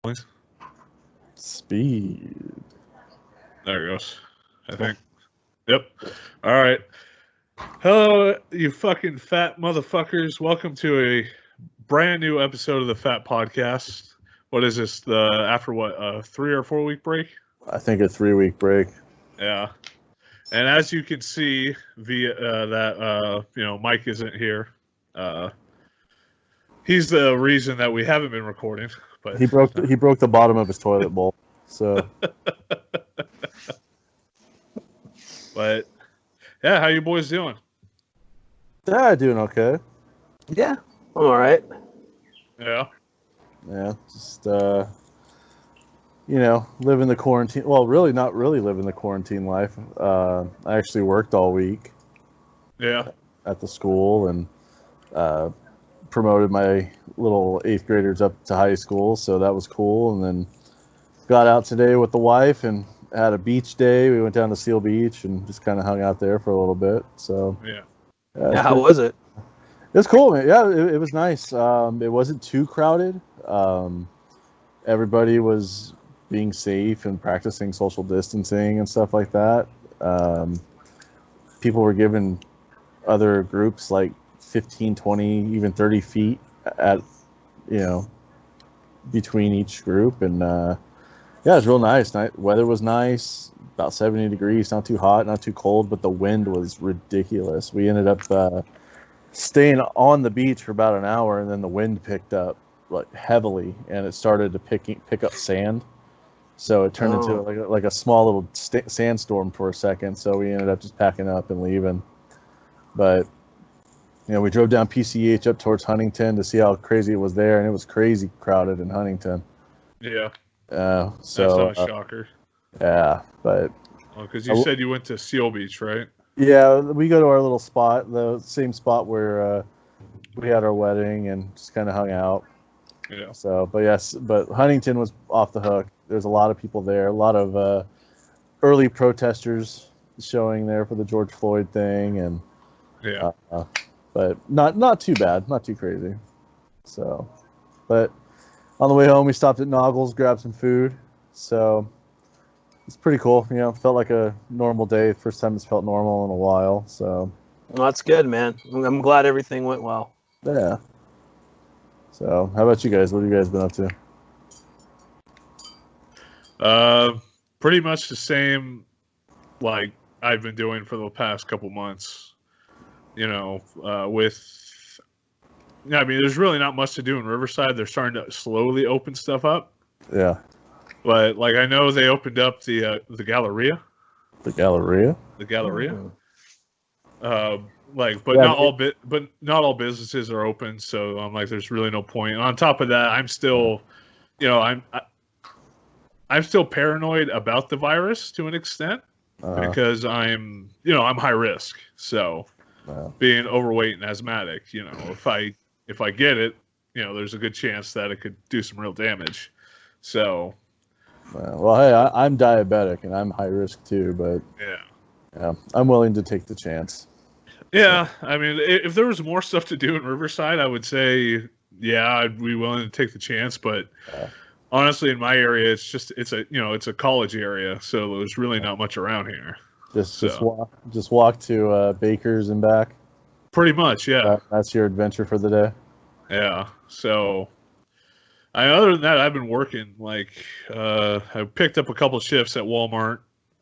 Please. Speed. There it goes. I think. Yep. All right. Hello, you fucking fat motherfuckers. Welcome to a brand new episode of the F.A.T podcast. What is this? After what? 3 or 4 week break? I think a 3-week break. Yeah. And as you can see via Mike isn't here. He's the reason that we haven't been recording. But he broke the bottom of his toilet bowl. So. But yeah, how you boys doing? Yeah, doing okay. Yeah, I'm all right. Yeah. Yeah, just living the quarantine. Well, really not really living the quarantine life. I actually worked all week. Yeah. At the school and promoted my little 8th graders up to high school, so that was cool. And then got out today with the wife and had a beach day. We went down to Seal Beach and just kind of hung out there for a little bit. So yeah. How was it? It was cool, man. Yeah, it was nice. It wasn't too crowded. Everybody was being safe and practicing social distancing and stuff like that. People were given other groups like 15, 20, even 30 feet at, between each group. And yeah, it was real nice. Weather was nice, about 70 degrees, not too hot, not too cold, but the wind was ridiculous. We ended up staying on the beach for about an hour, and then the wind picked up like heavily, and it started to pick up sand. So it turned into like a small little sandstorm for a second. So we ended up just packing up and leaving. But we drove down PCH up towards Huntington to see how crazy it was there, and it was crazy crowded in Huntington. Yeah. So that's not a shocker. Yeah, but because you said you went to Seal Beach, right? Yeah, we go to our little spot, the same spot where we had our wedding and just kind of hung out. Yeah. So, but Huntington was off the hook. There's a lot of people there, a lot of early protesters showing there for the George Floyd thing, and yeah, but not too bad, not too crazy. So, but on the way home, we stopped at Noggles, grabbed some food. So it's pretty cool. Felt like a normal day. First time it's felt normal in a while. So. Well, that's good, man. I'm glad everything went well. Yeah. So, how about you guys? What have you guys been up to? Pretty much the same, like I've been doing for the past couple months. There's really not much to do in Riverside. They're starting to slowly open stuff up. Yeah. But I know they opened up the Galleria. The Galleria. The Galleria. Mm-hmm. But not all businesses are open, so I'm like, there's really no point. And on top of that, I'm still, I'm still paranoid about the virus to an extent because I'm high risk. So being overweight and asthmatic, if I get it, there's a good chance that it could do some real damage. So. Well, hey, I'm diabetic and I'm high risk too, but yeah, I'm willing to take the chance. Yeah, if there was more stuff to do in Riverside, I would say, I'd be willing to take the chance. But honestly, in my area, it's a college area, so there's really not much around here. Just walk to Baker's and back. Pretty much, yeah. That's your adventure for the day. Yeah. So, other than that, I've been working. I picked up a couple shifts at Walmart.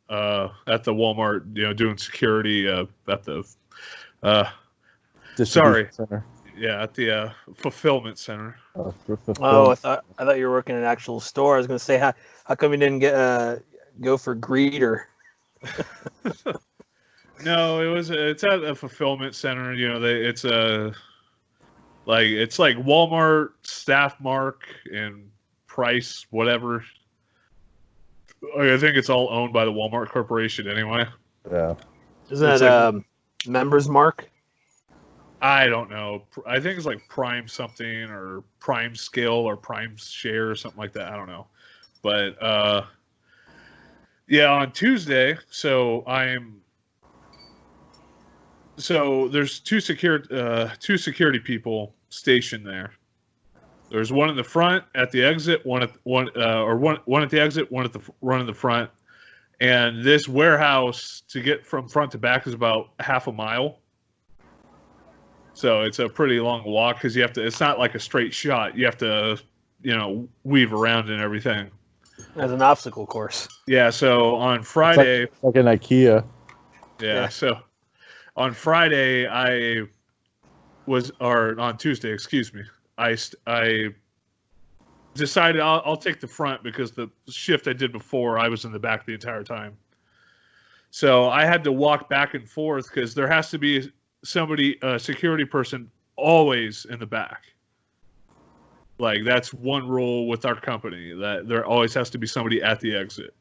At the Walmart, doing security at the. Center. Yeah, at the fulfillment center. I thought you were working in an actual store. I was going to say, how come you didn't go for greeter? No, it's at a fulfillment center. It's like Walmart, Staff Mark, and Price, whatever. I think it's all owned by the Walmart Corporation anyway. Yeah. Isn't that Members Mark? I don't know. I think it's like Prime something or Prime Scale or Prime Share or something like that. I don't know. But on Tuesday, so there's two security people stationed there. There's one in the front at the exit, one at the exit, one at the run in the front. And this warehouse to get from front to back is about half a mile. So it's a pretty long walk because you have to. It's not like a straight shot. You have to, weave around and everything. As an obstacle course. Yeah. So on Friday, it's like an IKEA. Yeah. So on Friday, on Tuesday, excuse me. I decided I'll take the front because the shift I did before, I was in the back the entire time. So I had to walk back and forth because there has to be somebody, a security person, always in the back. Like, that's one rule with our company, that there always has to be somebody at the exit.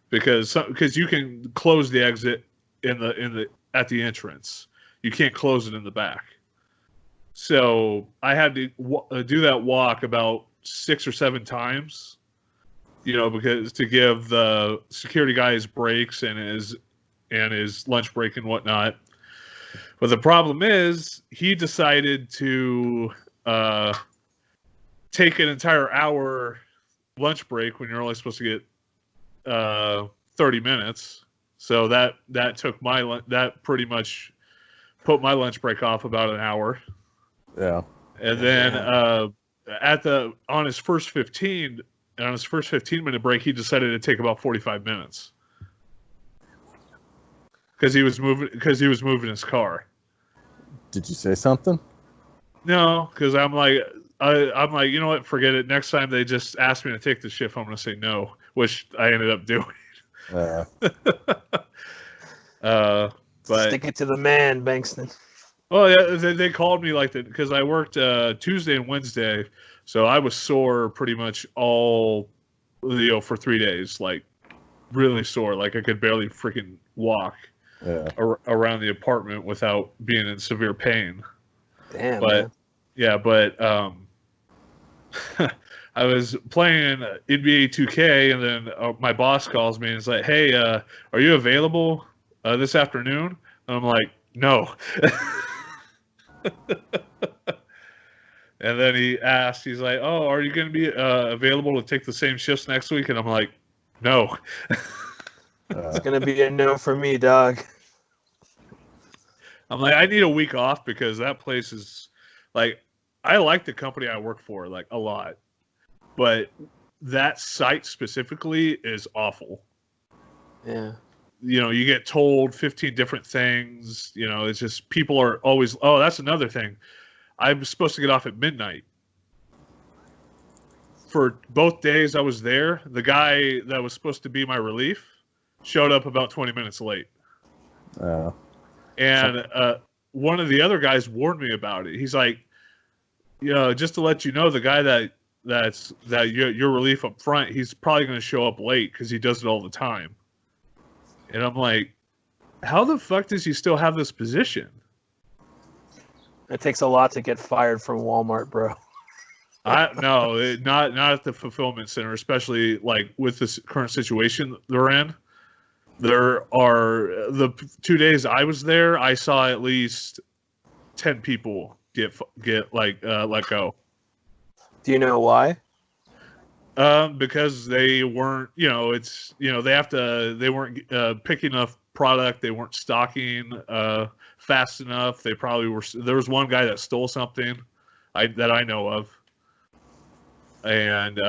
Because you can close the exit at the entrance. You can't close it in the back. So I had to do that walk about 6 or 7 times, because to give the security guy his breaks and his lunch break and whatnot. But the problem is he decided to take an entire hour lunch break when you're only supposed to get 30 minutes. So that took that pretty much put my lunch break off about an hour. Yeah. And then on his first 15-minute break, he decided to take about 45 minutes because he was moving his car. Did you say something? No, because I'm like, you know what? Forget it. Next time they just ask me to take the shift, I'm going to say no, which I ended up doing. But stick it to the man, Bankston. Well, yeah, they called me because I worked Tuesday and Wednesday, so I was sore pretty much all, for 3 days, like really sore, like I could barely freaking walk around the apartment without being in severe pain. Damn. But I was playing NBA 2K, and then my boss calls me and is like, "Hey, are you available this afternoon?" And I'm like, "No." And then he asked, he's like, "Oh, are you going to be available to take the same shifts next week?" And I'm like, "No." It's going to be a no for me, dog. I'm like, I need a week off because that place is like, I like the company I work for like a lot, but that site specifically is awful. Yeah. You get told 15 different things. It's just people are always, oh, that's another thing. I'm supposed to get off at midnight. For both days I was there, the guy that was supposed to be my relief showed up about 20 minutes late. And one of the other guys warned me about it. He's like, just to let you know, the guy that's your relief up front, he's probably going to show up late because he does it all the time. And I'm like, how the fuck does he still have this position? It takes a lot to get fired from Walmart, bro. No, not at the fulfillment center, especially like with this current situation they're in. There are the 2 days I was there, I saw at least 10 people get let go. Do you know why? Because they weren't, they weren't picking enough product. They weren't stocking fast enough. They probably were. There was one guy that stole something that I know of, and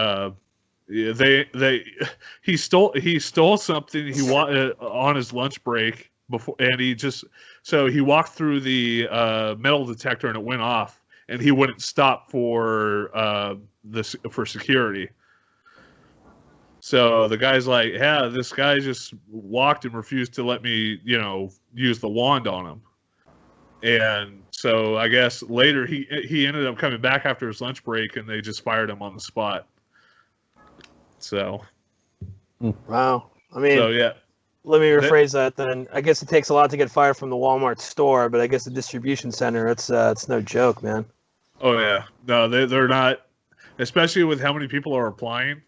he stole something he wanted on his lunch break before, and he walked through the metal detector and it went off, and he wouldn't stop for security. So the guy's like, yeah, this guy just walked and refused to let me, use the wand on him. And so I guess later he ended up coming back after his lunch break, and they just fired him on the spot. So. Wow. I mean, so, yeah. Let me rephrase that then. I guess it takes a lot to get fired from the Walmart store, but I guess the distribution center, it's no joke, man. Oh, yeah. No, they're not, especially with how many people are applying,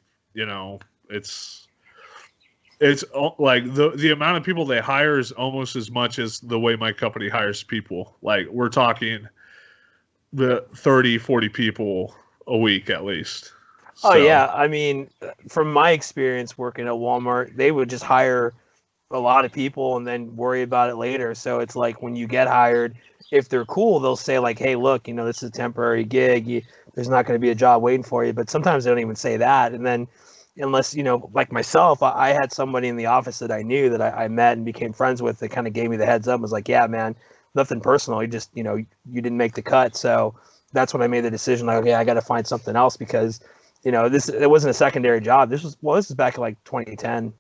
it's like the amount of people they hire is almost as much as the way my company hires people. Like, we're talking the 30, 40 people a week at least. Oh So, yeah, I mean, from my experience working at Walmart, they would just hire a lot of people and then worry about it later. So it's like when you get hired, if they're cool, they'll say like, "Hey, look, this is a temporary gig. There's not going to be a job waiting for you." But sometimes they don't even say that. And then, unless like myself, I had somebody in the office that I knew that I met and became friends with that kind of gave me the heads up. Was like, "Yeah, man, nothing personal. You just, you didn't make the cut." So that's when I made the decision. Like, okay, I got to find something else because, it wasn't a secondary job. This is back in like 2010,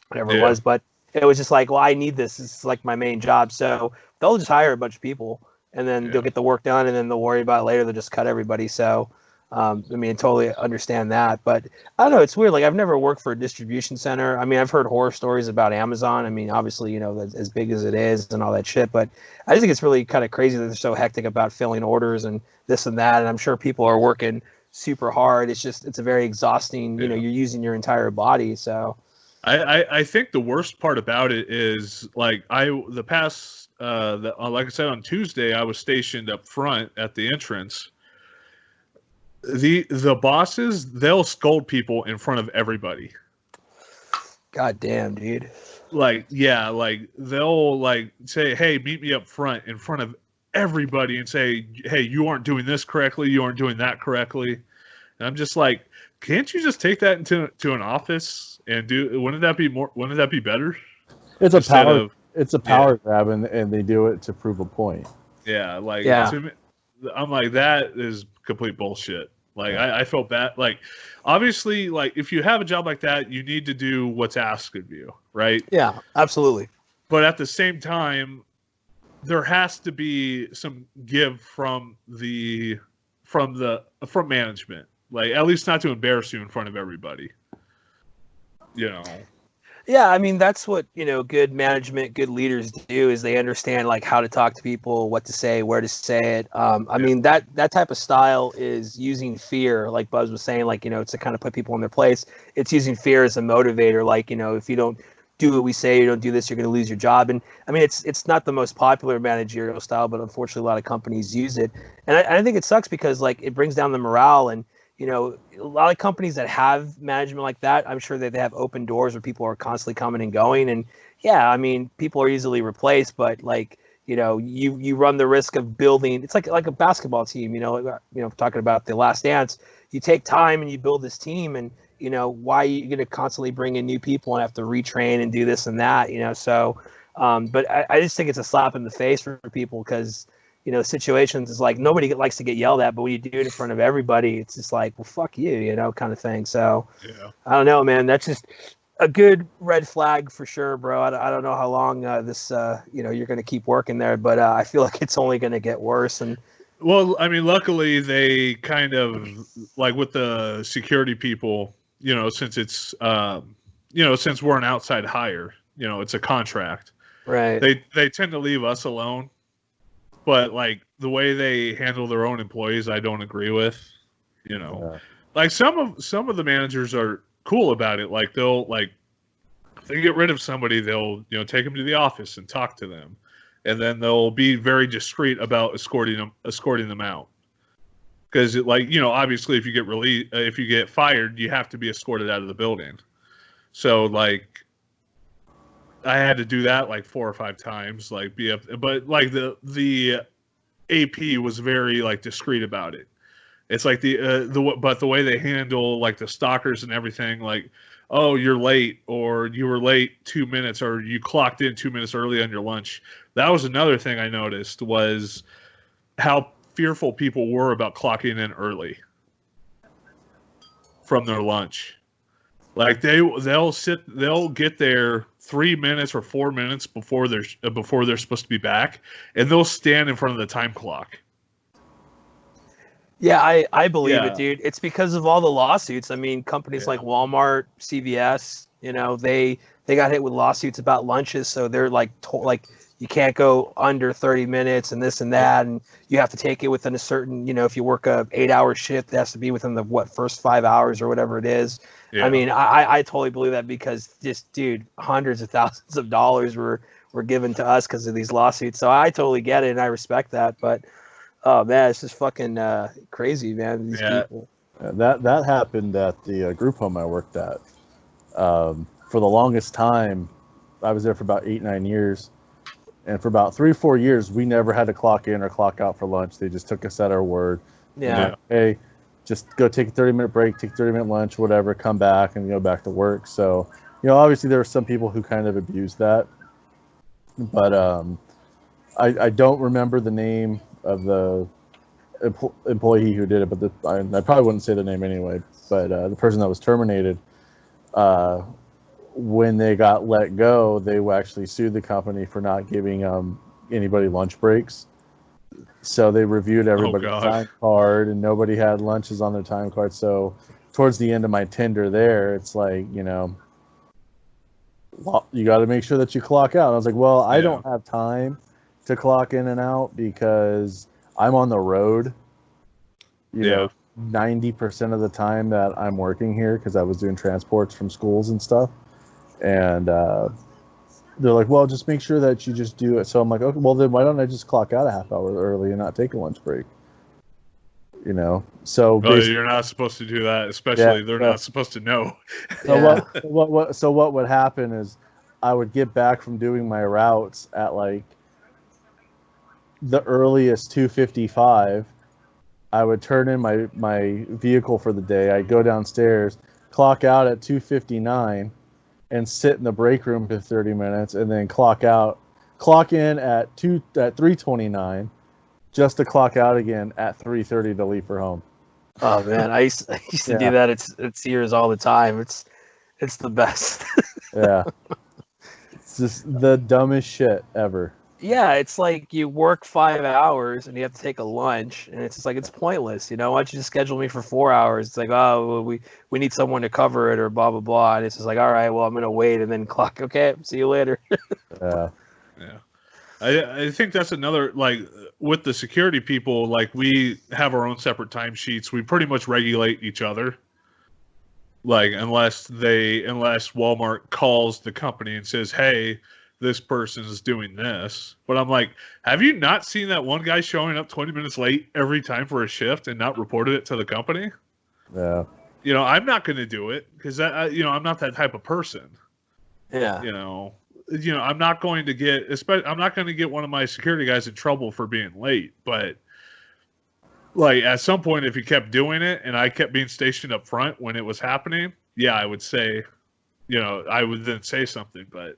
whatever it was, but it was just like, well, I need this. This is like my main job. So they'll just hire a bunch of people and then they'll get the work done and then they'll worry about it later. They'll just cut everybody. So, I totally understand that. But I don't know. It's weird. Like, I've never worked for a distribution center. I mean, I've heard horror stories about Amazon. I mean, obviously, as big as it is and all that shit. But I just think it's really kind of crazy that they're so hectic about filling orders and this and that. And I'm sure people are working super hard. It's a very exhausting, you're using your entire body. So I think the worst part about it is like like I said on Tuesday, I was stationed up front at the entrance. The bosses, they'll scold people in front of everybody. God damn, dude. Like they'll like say, "Hey, meet me up front in front of everybody," and say, "Hey, you aren't doing this correctly. You aren't doing that correctly." And I'm just like, can't you just take that into an office and do? Wouldn't that be better? It's a power grab, and they do it to prove a point. Yeah, to me, I'm like, that is complete bullshit. Like, I felt bad. Like, obviously, like, if you have a job like that, you need to do what's asked of you, right? Yeah, absolutely. But at the same time, there has to be some give from management. Like, at least not to embarrass you in front of everybody. Yeah, I mean, that's what, good management, good leaders do is they understand like how to talk to people, what to say, where to say it. I mean, that type of style is using fear, like Buzz was saying, like, it's to kind of put people in their place. It's using fear as a motivator. Like, if you don't do what we say, you don't do this, you're going to lose your job. And I mean, it's not the most popular managerial style, but unfortunately a lot of companies use it. And I think it sucks because like it brings down the morale. And a lot of companies that have management like that, I'm sure that they have open doors where people are constantly coming and going. And yeah, I mean, people are easily replaced, but like, you run the risk of building. It's like a basketball team, talking about the Last Dance. You take time and you build this team, and why are you going to constantly bring in new people and have to retrain and do this and that, So, but I just think it's a slap in the face for people because, situations is like nobody likes to get yelled at, but when you do it in front of everybody, it's just like, well, fuck you, kind of thing. So I don't know, man. That's just a good red flag for sure, bro. I don't know how long this, you're going to keep working there, but I feel like it's only going to get worse. And well, I mean, luckily they kind of like with the security people, since it's, since we're an outside hire, it's a contract, right? They tend to leave us alone. But like the way they handle their own employees, I don't agree with. Like some of the managers are cool about it. Like they'll if they get rid of somebody, they'll take them to the office and talk to them, and then they'll be very discreet about escorting them out. Because obviously if you get fired, you have to be escorted out of the building. So like, I had to do that like 4 or 5 times, but like the AP was very like discreet about it. It's like but the way they handle like the stalkers and everything, like, oh, you're late, or you were late 2 minutes, or you clocked in 2 minutes early on your lunch. That was another thing I noticed was how fearful people were about clocking in early from their lunch. Like they'll get there 3 minutes or 4 minutes before they're supposed to be back, and they'll stand in front of the time clock. Yeah, I believe it, dude. It's because of all the lawsuits. I mean, companies like Walmart, CVS, they got hit with lawsuits about lunches, so they're like you can't go under 30 minutes and this and that, and you have to take it within a certain, if you work a 8-hour shift, it has to be within the first 5 hours or whatever it is. Yeah. I mean, I totally believe that because just, dude, hundreds of thousands of dollars were given to us because of these lawsuits. So I totally get it and I respect that. But oh man, it's just fucking crazy, man. These people. That happened at the group home I worked at. For the longest time, I was there for about 8-9 years, and for about 3-4 years, we never had to clock in or clock out for lunch. They just took us at our word. Yeah. Hey, just go take a 30-minute break, take a 30-minute lunch, whatever, come back and go back to work. So, obviously there were some people who kind of abused that, but I don't remember the name of the employee who did it, but I probably wouldn't say the name anyway. But the person that was terminated, when they got let go, they actually sued the company for not giving anybody lunch breaks. So they reviewed everybody's time card, and nobody had lunches on their time card. So towards the end of my tender there, it's like, you got to make sure that you clock out. And I was like, well, I don't have time to clock in and out because I'm on the road, 90% of the time that I'm working here, because I was doing transports from schools and stuff. And they're like, well, just make sure that you just do it. So I'm like, okay, well, then why don't I just clock out a half hour early and not take a lunch break? So you're not supposed to do that, especially they're not supposed to know. So what would happen is I would get back from doing my routes at like the earliest 2:55. I would turn in my vehicle for the day. I'd go downstairs, clock out at 2:59, and sit in the break room for 30 minutes, and then clock in at 3:29, just to clock out again at 3:30 to leave for home. Oh man, I used to do that at Sears all the time. It's the best. Yeah, it's just the dumbest shit ever. Yeah, it's like you work 5 hours and you have to take a lunch, and it's just like, it's pointless. Why don't you just schedule me for 4 hours? It's like, oh, well, we need someone to cover it, or blah blah blah. And it's just like, all right, well, I'm gonna wait and then clock. Okay, see you later. Yeah. I think that's another, like, with the security people, like, we have our own separate timesheets. We pretty much regulate each other. Like, unless Walmart calls the company and says, hey, this person is doing this. But I'm like, have you not seen that one guy showing up 20 minutes late every time for a shift and not reported it to the company? Yeah. I'm not going to do it because I'm not that type of person. Yeah. I'm not going to get one of my security guys in trouble for being late, but like at some point, if he kept doing it and I kept being stationed up front when it was happening, I would say, I would then say something. But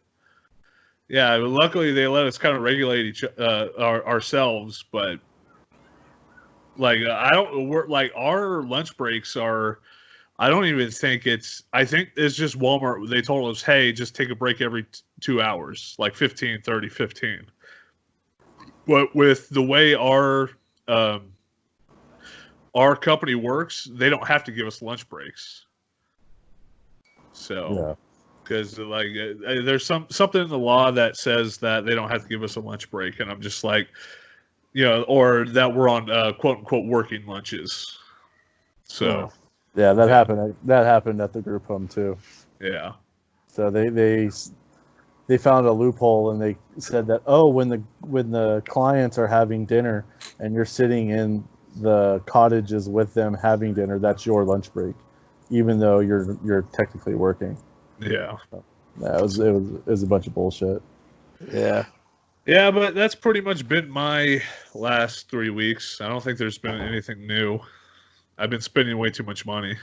yeah, luckily they let us kind of regulate ourselves. But like our lunch breaks are, I don't even think I think it's just Walmart. They told us, hey, just take a break every 2 hours, like 15, 30, 15. But with the way our company works, they don't have to give us lunch breaks. So, because there's something in the law that says that they don't have to give us a lunch break, and I'm just like, or that we're on quote unquote working lunches. So. Yeah, that happened. That happened at the group home too. Yeah. So they found a loophole, and they said that, when the clients are having dinner and you're sitting in the cottages with them having dinner, that's your lunch break, even though you're technically working. Yeah. So, it was a bunch of bullshit. Yeah. Yeah, but that's pretty much been my last 3 weeks. I don't think there's been anything new. I've been spending way too much money.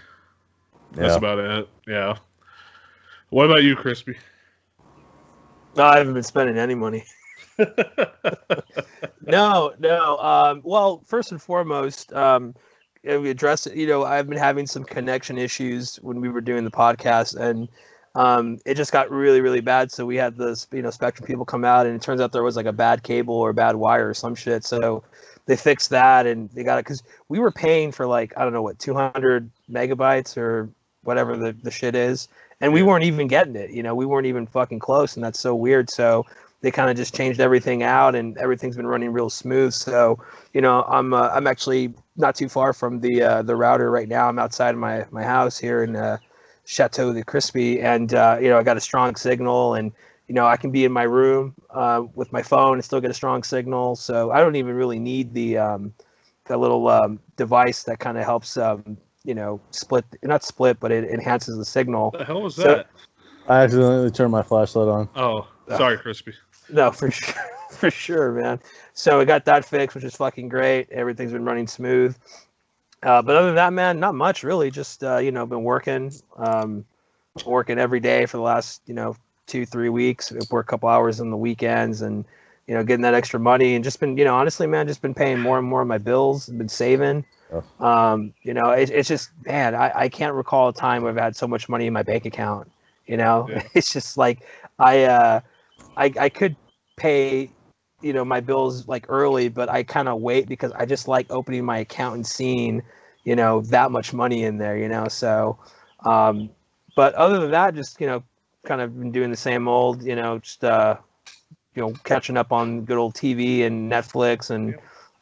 That's about it. Yeah. What about you, Crispy? No, I haven't been spending any money. No. Well, first and foremost, we addressed it. I've been having some connection issues when we were doing the podcast, and it just got really, really bad. So we had the Spectrum people come out, and it turns out there was like a bad cable or a bad wire or some shit. So they fixed that, and they got it, because we were paying for like, I don't know what, 200 megabytes or whatever the shit is, and we weren't even getting it. We weren't even fucking close, and that's so weird. So they kind of just changed everything out, and everything's been running real smooth. So I'm actually not too far from the router right now. I'm outside of my house here in Chateau de Crispy, and I got a strong signal, and I can be in my room with my phone and still get a strong signal. So I don't even really need the little device that kind of helps not split, but it enhances the signal. What the hell was So- that? I accidentally turned my flashlight on. Oh, sorry, Crispy. No, for sure, for sure, man. So we got that fixed, which is fucking great. Everything's been running smooth. But other than that, man, not much really. Just been working every day for the last 2-3 weeks. Work a couple hours on the weekends, and getting that extra money, and just been honestly, man, just been paying more and more of my bills. Been saving. Oh. It's just, man, I can't recall a time where I've had so much money in my bank account. Yeah. It's just like I could pay my bills like early, but I kind of wait because I just like opening my account and seeing that much money in there. So but other than that, just kind of been doing the same old, just catching up on good old TV and Netflix and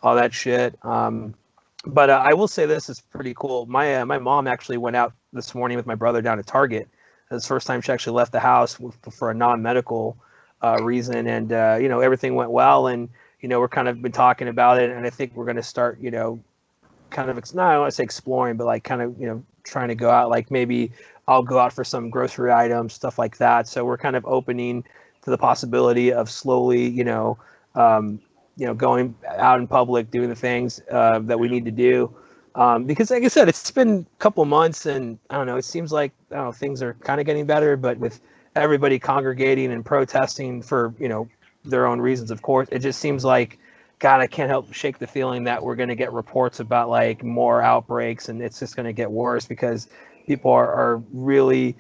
all that shit. But I will say this is pretty cool. My mom actually went out this morning with my brother down to Target. It's the first time she actually left the house for a non-medical reason, and everything went well. And we're kind of been talking about it, and I think we're going to start kind of, not, I don't want to say exploring, but like kind of trying to go out. Like maybe I'll go out for some grocery items, stuff like that. So we're kind of opening to the possibility of slowly going out in public, doing the things that we need to do. Because like I said, it's been a couple months, and I don't know, it seems like things are kind of getting better, but with everybody congregating and protesting for their own reasons, of course, it just seems like, God, I can't help shake the feeling that we're going to get reports about like more outbreaks, and it's just going to get worse because people are really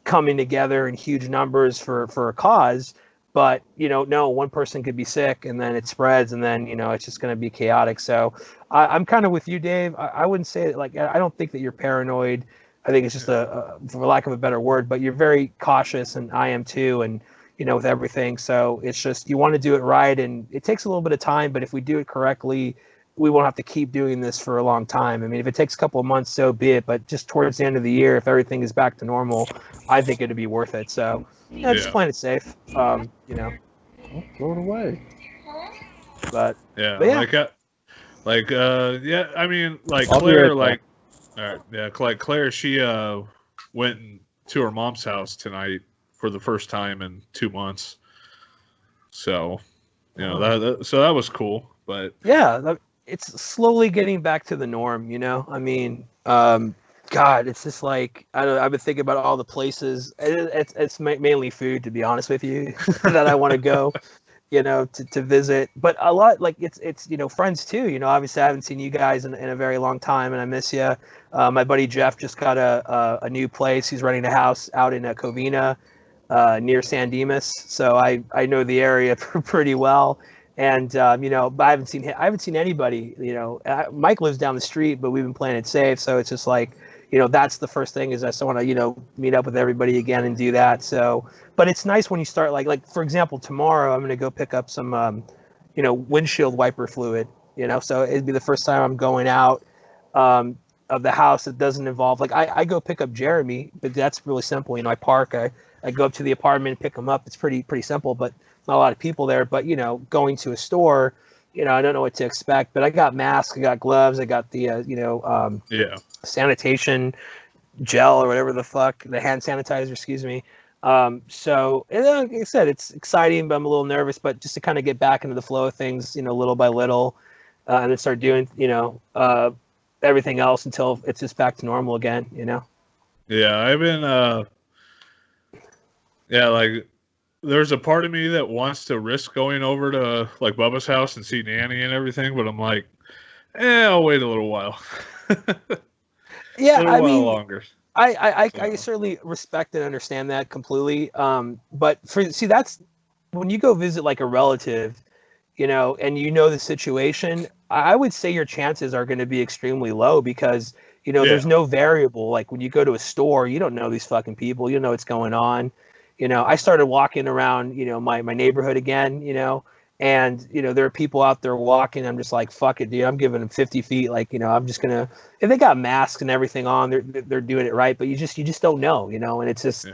coming together in huge numbers for a cause. But no, one person could be sick, and then it spreads, and then it's just going to be chaotic. So I'm kind of with you, Dave. I wouldn't say like, I don't think that you're paranoid. I think it's just for lack of a better word, but you're very cautious, and I am too, and with everything. So it's just, you want to do it right, and it takes a little bit of time, but if we do it correctly, we won't have to keep doing this for a long time. I mean, if it takes a couple of months, so be it. But just towards the end of the year, if everything is back to normal, I think it'd be worth it. So just playing it safe. Oh, throw it away. But Yeah, yeah. yeah. I mean, like I'll be Claire, right back. all right, yeah, like Claire, she went to her mom's house tonight for the first time in 2 months. So, that was cool. But yeah, it's slowly getting back to the norm. I mean, God, it's just like, I don't know, I've been thinking about all the places. It's mainly food, to be honest with you, that I want to go, to visit. But a lot, like it's friends too. Obviously I haven't seen you guys in a very long time, and I miss you. My buddy Jeff just got a new place. He's renting a house out in Covina, near San Dimas. So I know the area pretty well. And but I haven't seen anybody. Mike lives down the street, but we've been playing it safe. So it's just like, that's the first thing, is I still want to meet up with everybody again and do that. So, but it's nice when you start like for example, tomorrow I'm going to go pick up some windshield wiper fluid. So it'd be the first time I'm going out of the house that doesn't involve, like, I go pick up Jeremy, but that's really simple. I park, I go up to the apartment and pick him up. It's pretty simple, but not a lot of people there. But going to a store, I don't know what to expect. But I got masks, I got gloves, I got the sanitation gel or whatever the fuck, the hand sanitizer, excuse me. So and like I said, it's exciting, but I'm a little nervous. But just to kind of get back into the flow of things, little by little, and then start doing everything else until it's just back to normal again. yeah, I've been like, there's a part of me that wants to risk going over to like Bubba's house and see Nanny and everything, but I'm like, I'll wait a little while. Yeah, I mean, longer. I certainly respect and understand that completely. But that's when you go visit like a relative, and the situation, I would say your chances are going to be extremely low because, there's no variable. Like when you go to a store, you don't know these fucking people, you don't know what's going on. I started walking around, my neighborhood again, and, there are people out there walking. I'm just like, fuck it, dude. I'm giving them 50 feet. Like, I'm just going to, if they got masks and everything on, they're doing it right. But you just don't know, and it's just,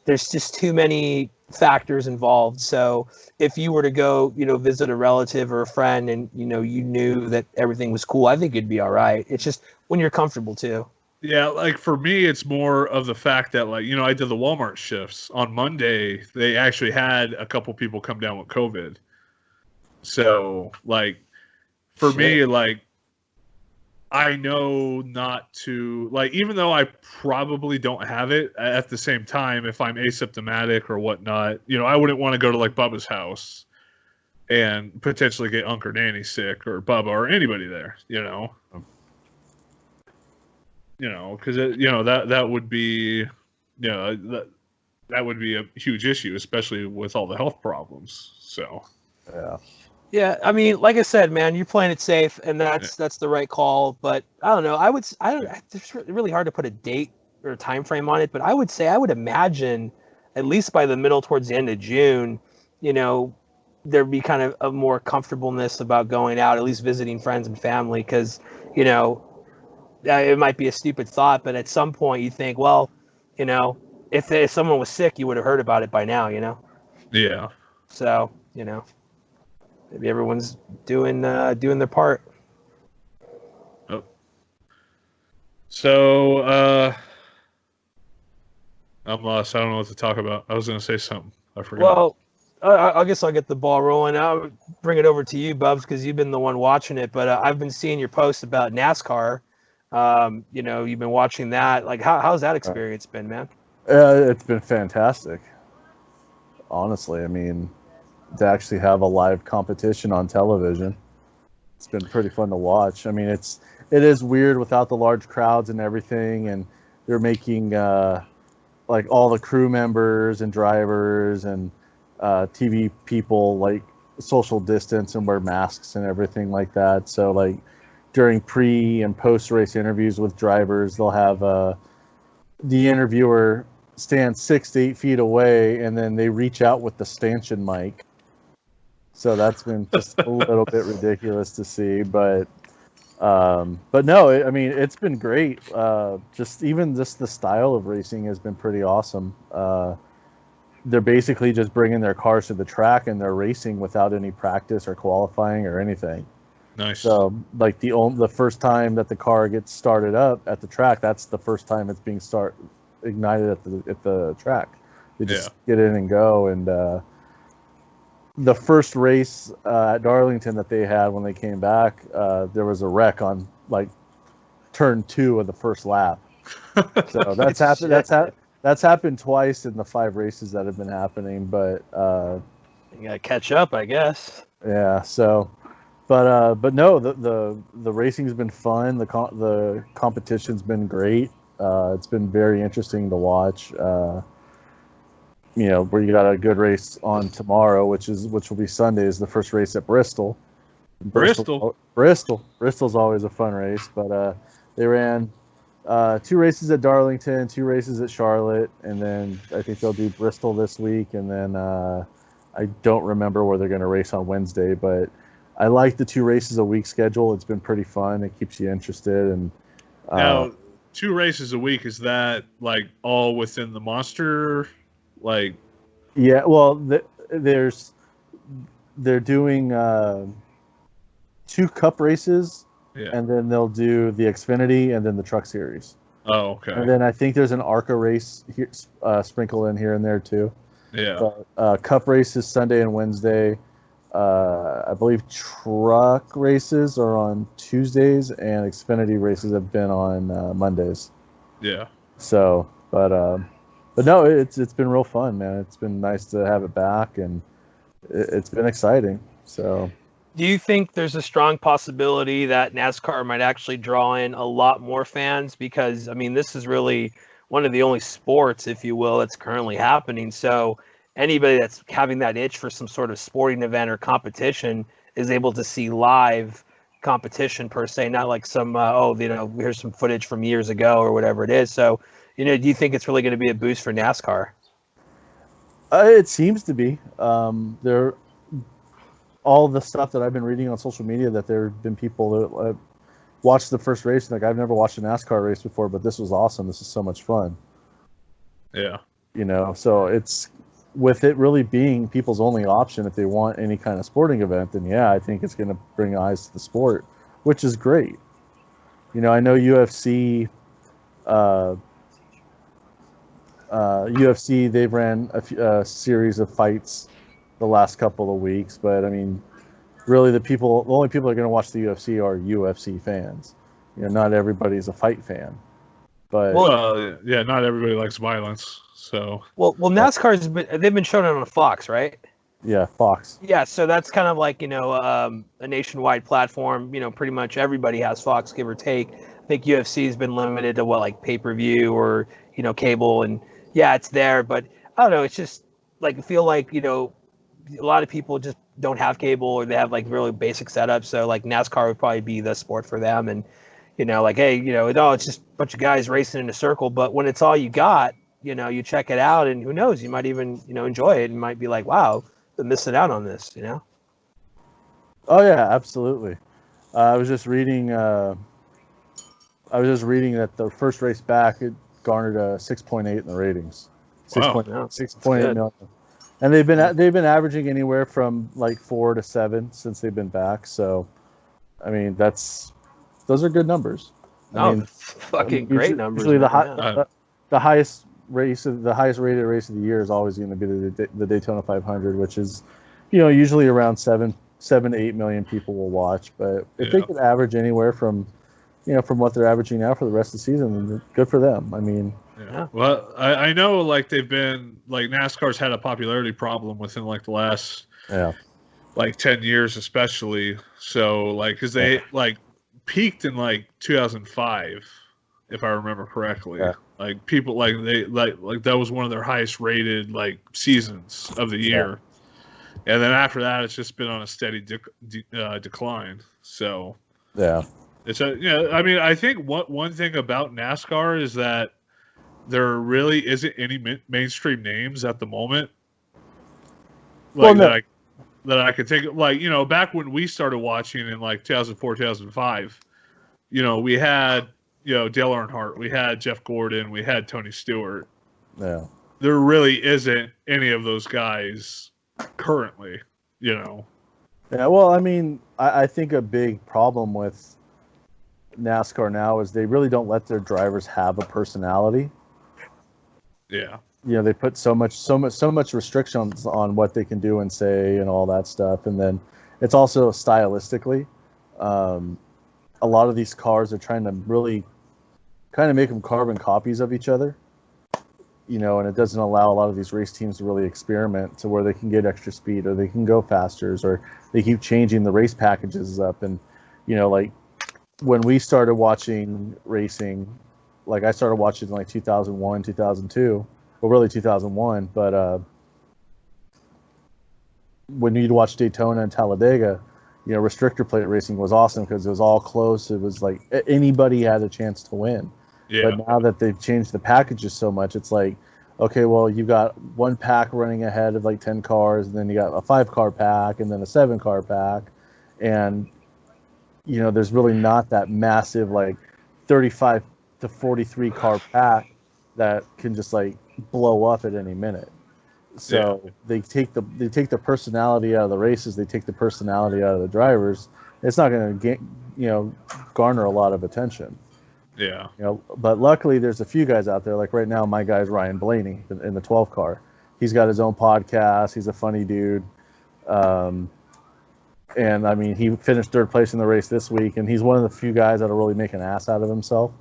there's just too many factors involved. So if you were to go, visit a relative or a friend and, you knew that everything was cool, I think it'd be all right. It's just when you're comfortable too. Yeah, like for me, it's more of the fact that, like, I did the Walmart shifts. On Monday, they actually had a couple people come down with COVID. So, like, for me, like, I know not to, like, even though I probably don't have it, at the same time, if I'm asymptomatic or whatnot, I wouldn't want to go to, like, Bubba's house and potentially get Uncle Danny sick or Bubba or anybody there, because that would be, that would be a huge issue, especially with all the health problems. So, yeah. I mean, like I said, man, you're playing it safe, and that's the right call. But I don't know. It's really hard to put a date or a time frame on it. But I would imagine, at least by the middle towards the end of June, there'd be kind of a more comfortableness about going out, at least visiting friends and family, because it might be a stupid thought, but at some point you think, well, if someone was sick, you would have heard about it by now, Yeah. So, maybe everyone's doing their part. Oh. So, I'm lost. I don't know what to talk about. I was going to say something. I forgot. Well, I guess I'll get the ball rolling. I'll bring it over to you, Bubs, because you've been the one watching it. But I've been seeing your posts about NASCAR. You've been watching that. Like, how's that experience been, man? It's been fantastic. Honestly, I mean, to actually have a live competition on television, it's been pretty fun to watch. I mean, it is weird without the large crowds and everything, and they're making like all the crew members and drivers and TV people like social distance and wear masks and everything like that. So like during pre and post race interviews with drivers, they'll have the interviewer stand 6 to 8 feet away, and then they reach out with the stanchion mic. So that's been just a little bit ridiculous to see, but no, I mean, it's been great. Just the style of racing has been pretty awesome. They're basically just bringing their cars to the track and they're racing without any practice or qualifying or anything. Nice. So, like the first time that the car gets started up at the track, that's the first time it's being ignited at the track. They just get in and go. And the first race at Darlington that they had when they came back, there was a wreck on like turn 2 of the first lap. So that's happened. That's happened twice in the 5 races that have been happening. But you gotta catch up, I guess. Yeah. So, but no, the racing's been fun. The competition's been great. It's been very interesting to watch. Where you got a good race on tomorrow, which will be Sunday, is the first race at Bristol. Bristol's always a fun race, but they ran 2 races at Darlington, 2 races at Charlotte, and then I think they'll do Bristol this week, and then I don't remember where they're going to race on Wednesday, but I like the 2 races a week schedule. It's been pretty fun. It keeps you interested. And now, 2 races a week, is that like all within the Monster? Like, yeah, well, they're doing 2 Cup races, and then they'll do the Xfinity and then the Truck Series. Oh, okay. And then I think there's an ARCA race here, sprinkled in here and there too. Yeah. But, Cup races Sunday and Wednesday. I believe truck races are on Tuesdays, and Xfinity races have been on Mondays. Yeah. So, but no, it's been real fun, man. It's been nice to have it back, and it's been exciting. So, do you think there's a strong possibility that NASCAR might actually draw in a lot more fans? Because, I mean, this is really one of the only sports, if you will, that's currently happening. So anybody that's having that itch for some sort of sporting event or competition is able to see live competition per se, not like some, here's some footage from years ago or whatever it is. So, do you think it's really going to be a boost for NASCAR? It seems to be. All the stuff that I've been reading on social media, that there have been people that watched the first race, like, I've never watched a NASCAR race before, but this was awesome. This is so much fun. Yeah. So it's, with it really being people's only option if they want any kind of sporting event, then yeah, I think it's going to bring eyes to the sport, which is great. I know UFC UFC, they've ran a series of fights the last couple of weeks, but I mean, really, the only people that are going to watch the UFC are UFC fans. Not everybody's a fight fan. But yeah, not everybody likes violence. So they've been shown it on Fox, right? Yeah, Fox. Yeah, so that's kind of like a nationwide platform. Pretty much everybody has Fox, give or take. I think UFC has been limited to like pay-per-view or cable, and yeah, it's there. But I don't know. It's just like I feel like a lot of people just don't have cable or they have like really basic setups. So like NASCAR would probably be the sport for them, and like hey, it's just a bunch of guys racing in a circle. But when it's all you got, you check it out, and who knows, you might even enjoy it and might be like, wow, I'm missing out on this. Oh yeah, absolutely. I was just reading. I was just reading that the first race back, it garnered a 6.8 in the ratings. 6.8 million. And they've been averaging anywhere from like 4 to 7 since they've been back. So, I mean, those are good numbers. Great numbers. Usually the highest rated race of the year is always going to be the Daytona 500, which is, usually around 7 to 8 million people will watch. But if they could average anywhere from what they're averaging now for the rest of the season, good for them. I mean, yeah. Well, I know like they've been like NASCAR's had a popularity problem within like the last like 10 years especially. So like because they like peaked in like 2005, if I remember correctly. Yeah. Like people like they like that was one of their highest rated like seasons of the year. Yeah. And then after that, it's just been on a steady decline. So yeah. It's I mean, I think one thing about NASCAR is that there really isn't any mainstream names at the moment. Like that I could think of, like, back when we started watching in like 2004, 2005, we had, Dale Earnhardt, we had Jeff Gordon, we had Tony Stewart. Yeah. There really isn't any of those guys currently, Yeah, well, I mean, I think a big problem with NASCAR now is they really don't let their drivers have a personality. Yeah. They put so much restrictions on what they can do and say and all that stuff, and then it's also stylistically, a lot of these cars are trying to really kind of make them carbon copies of each other, and it doesn't allow a lot of these race teams to really experiment to where they can get extra speed or they can go faster or they keep changing the race packages up. And like when we started watching racing, like I started watching in like 2001, 2002, well, really 2001. But when you'd watch Daytona and Talladega, restrictor plate racing was awesome because it was all close. It was like anybody had a chance to win. Yeah. But now that they've changed the packages so much, it's like, okay, well, you've got one pack running ahead of like 10 cars, and then you got a 5-car pack, and then a 7-car pack, and there's really not that massive like 35 to 43 car pack that can just like blow up at any minute. So they take the personality out of the races. They take the personality out of the drivers. It's not going to garner a lot of attention. Yeah. But luckily there's a few guys out there. Like right now, my guy's Ryan Blaney in the 12 car. He's got his own podcast. He's a funny dude. And I mean, he finished 3rd place in the race this week, and he's one of the few guys that'll really make an ass out of himself.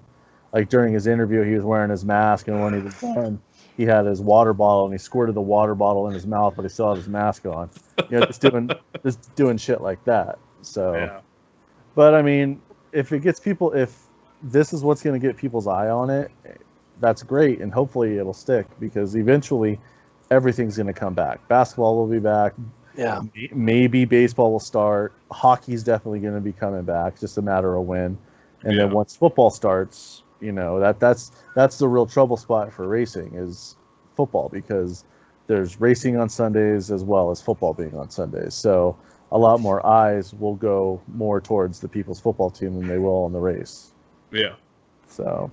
Like during his interview, he was wearing his mask, and when he was done, he had his water bottle, and he squirted the water bottle in his mouth, but he still had his mask on. Just doing shit like that. So, But I mean, if this is what's going to get people's eye on it, that's great, and hopefully it'll stick because eventually everything's going to come back. Basketball will be back. Yeah. Maybe baseball will start. Hockey's definitely going to be coming back. Just a matter of when. And then once football starts, that's the real trouble spot for racing is football, because there's racing on Sundays as well as football being on Sundays. So a lot more eyes will go more towards the people's football team than they will on the race. Yeah. So.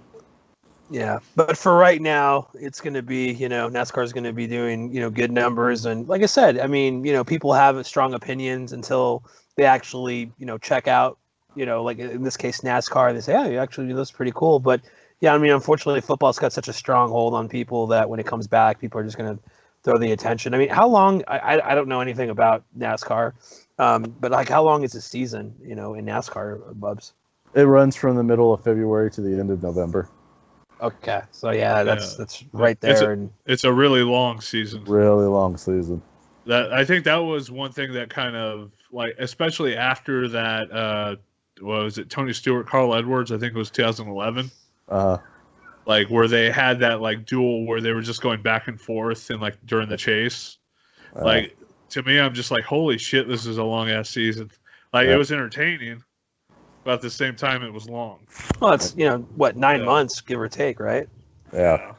Yeah, but for right now, it's going to be, NASCAR is going to be doing, good numbers. And like I said, I mean, people have strong opinions until they actually, check out, like in this case, NASCAR. They say, oh, actually, that's pretty cool. But, Yeah, I mean, unfortunately, football's got such a strong hold on people that when it comes back, people are just going to throw the attention. I mean, how long? I don't know anything about NASCAR, but like, how long is the season? In NASCAR, Bubs. It runs from the middle of February to the end of November. Okay, so yeah, that's right there, it's a really long season. Really long season. That I think that was one thing that kind of like, especially after that. What was it? Tony Stewart, Carl Edwards. I think it was 2011. Like where they had that like duel where they were just going back and forth and like during the chase. Like to me, I'm just like, holy shit, this is a long ass season. Like it was entertaining, but at the same time, it was long. Well, it's 9 months, give or take, right? Yeah.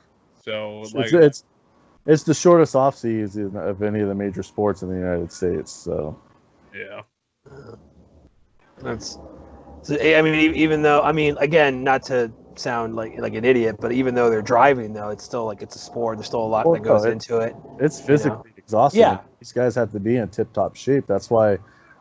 So like it's the shortest off season of any of the major sports in the United States. So yeah. I mean, even though, I mean, again, not to sound like an idiot, but even though they're driving, though, it's still like it's a sport. There's still a lot that goes into it. It's physically exhausting. Yeah. These guys have to be in tip-top shape. That's why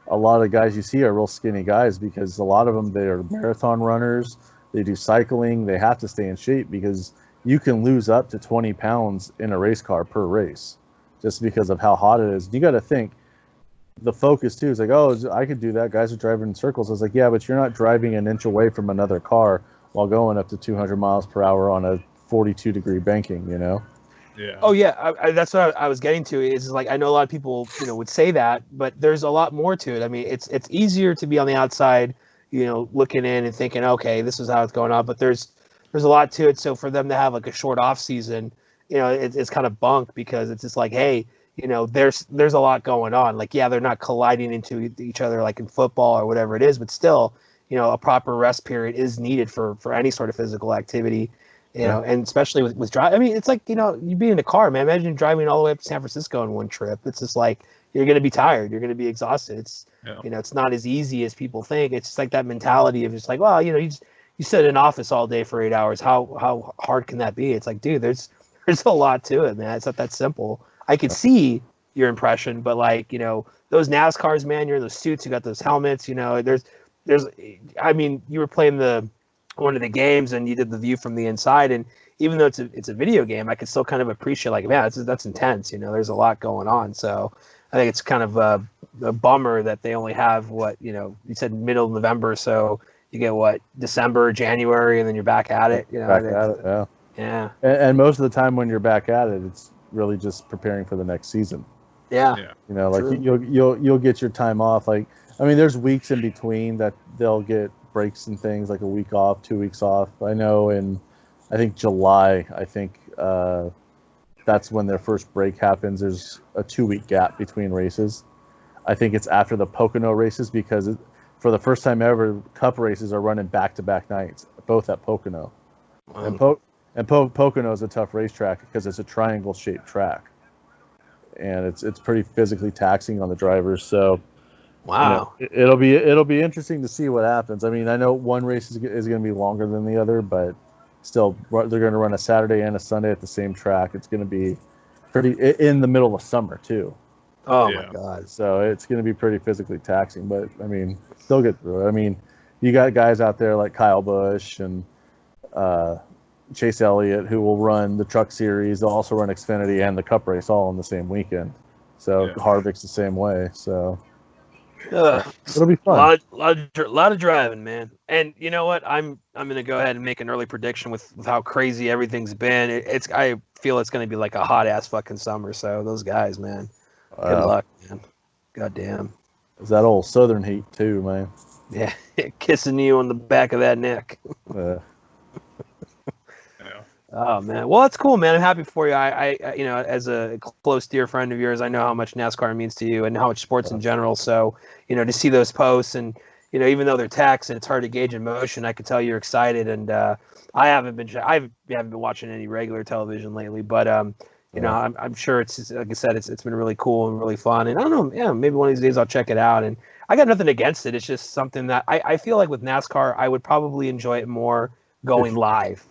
a lot of guys you see are real skinny guys, because a lot of them, they are marathon runners. They do cycling. They have to stay in shape because you can lose up to 20 pounds in a race car per race just because of how hot it is. You got to think, the focus too is like, oh, I could do that. Guys are driving in circles. I was like, yeah, but you're not driving an inch away from another car while going up to 200 miles per hour on a 42-degree banking, Yeah. Oh yeah, that's what I was getting to. Is like, I know a lot of people, would say that, but there's a lot more to it. I mean, it's easier to be on the outside, looking in and thinking, okay, this is how it's going on. But there's a lot to it. So for them to have like a short off season, it's kind of bunk, because it's just like, hey, there's a lot going on. Like, yeah, they're not colliding into each other like in football or whatever it is, but still, a proper rest period is needed for any sort of physical activity, and especially with drive. I mean, it's like, you be in a car, man. Imagine driving all the way up to San Francisco in one trip. It's just like, you're going to be tired. You're going to be exhausted. It's, it's not as easy as people think. It's just like that mentality of just like, well, you sit in an office all day for 8 hours. How hard can that be? It's like, dude, there's a lot to it, man. It's not that simple. I could see your impression, but like, those NASCARs, man, you're in those suits, you got those helmets, there's, I mean, you were playing one of the games and you did the view from the inside, and even though it's a video game, I could still kind of appreciate, like, man, that's intense. There's a lot going on. So I think it's kind of a bummer that they only have you said middle of November, so you get December, January, and then you're back at it. Back at it, yeah. Yeah. And most of the time when you're back at it, it's really just preparing for the next season. Yeah. Like you'll get your time off. Like, I mean, there's weeks in between that they'll get breaks and things, like a week off, 2 weeks off. I know I think July, that's when their first break happens. There's a 2-week gap between races. I think it's after the Pocono races, because for the first time ever, Cup races are running back-to-back nights, both at Pocono. Wow. And Pocono is a tough racetrack because it's a triangle-shaped track, and it's pretty physically taxing on the drivers. So, wow, it'll be interesting to see what happens. I mean, I know one race is going to be longer than the other, but still, they're going to run a Saturday and a Sunday at the same track. It's going to be pretty in the middle of summer too. Oh my God! So it's going to be pretty physically taxing, but I mean, still get through it. I mean, you got guys out there like Kyle Busch and Chase Elliott, who will run the Truck Series. They'll also run Xfinity and the Cup race all on the same weekend. So Harvick's the same way. So it'll be fun. A lot of driving, man. And you know what? I'm gonna go ahead and make an early prediction with how crazy everything's been. I feel it's gonna be like a hot ass fucking summer. So those guys, man, good luck, man. Goddamn. It's that old Southern heat too, man. Yeah, kissing you on the back of that neck. Oh man, well that's cool, man. I'm happy for you. I as a close dear friend of yours, I know how much NASCAR means to you and how much sports in general. So to see those posts and even though they're text and it's hard to gauge emotion, I could tell you're excited. And I haven't been watching any regular television lately, but I'm sure it's, like I said, it's been really cool and really fun. And I don't know, maybe one of these days I'll check it out. And I got nothing against it. It's just something that I feel like with NASCAR, I would probably enjoy it more going live.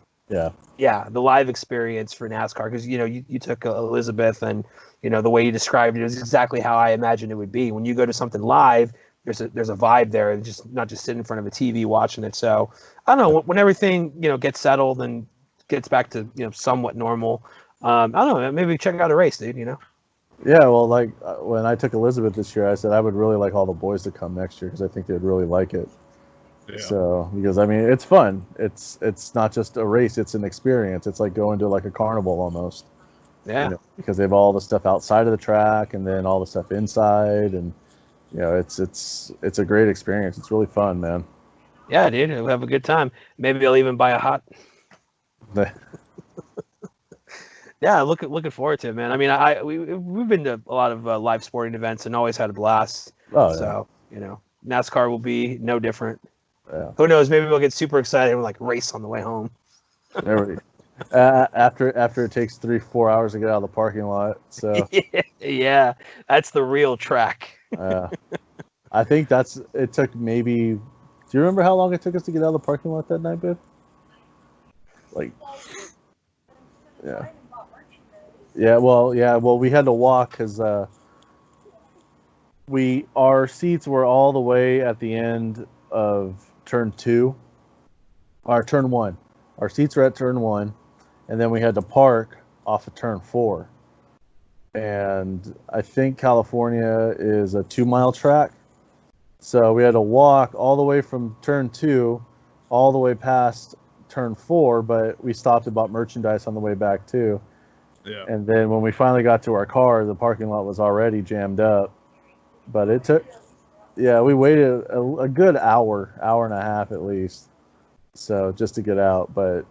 Yeah, the live experience for NASCAR, because you took Elizabeth, and the way you described it is exactly how I imagined it would be. When you go to something live, there's a vibe there, and just not just sitting in front of a TV watching it. So I don't know, when everything gets settled and gets back to somewhat normal. I don't know, maybe check out a race, dude. Yeah, well, like when I took Elizabeth this year, I said I would really like all the boys to come next year because I think they'd really like it. Yeah. So because I mean it's fun. It's not just a race; it's an experience. It's like going to like a carnival almost. Yeah. Because they have all the stuff outside of the track and then all the stuff inside, and it's a great experience. It's really fun, man. Yeah, dude, we'll have a good time. Maybe I'll even buy a hot. Yeah, looking forward to it, man. I mean, we've been to a lot of live sporting events and always had a blast. Oh, so NASCAR will be no different. Yeah. Who knows? Maybe we'll get super excited and like race on the way home. After it takes 3-4 hours to get out of the parking lot. So yeah, that's the real track. I think it took maybe. Do you remember how long it took us to get out of the parking lot that night, babe? Like, yeah. Well, we had to walk because our seats were all the way at the end of turn 2, or turn 1. Our seats were at turn 1, and then we had to park off of turn 4. And I think California is a 2-mile track, so we had to walk all the way from turn 2 all the way past turn 4, but we stopped and bought merchandise on the way back too. Yeah. And then when we finally got to our car, the parking lot was already jammed up. But it took, we waited a good hour and a half at least, so just to get out. But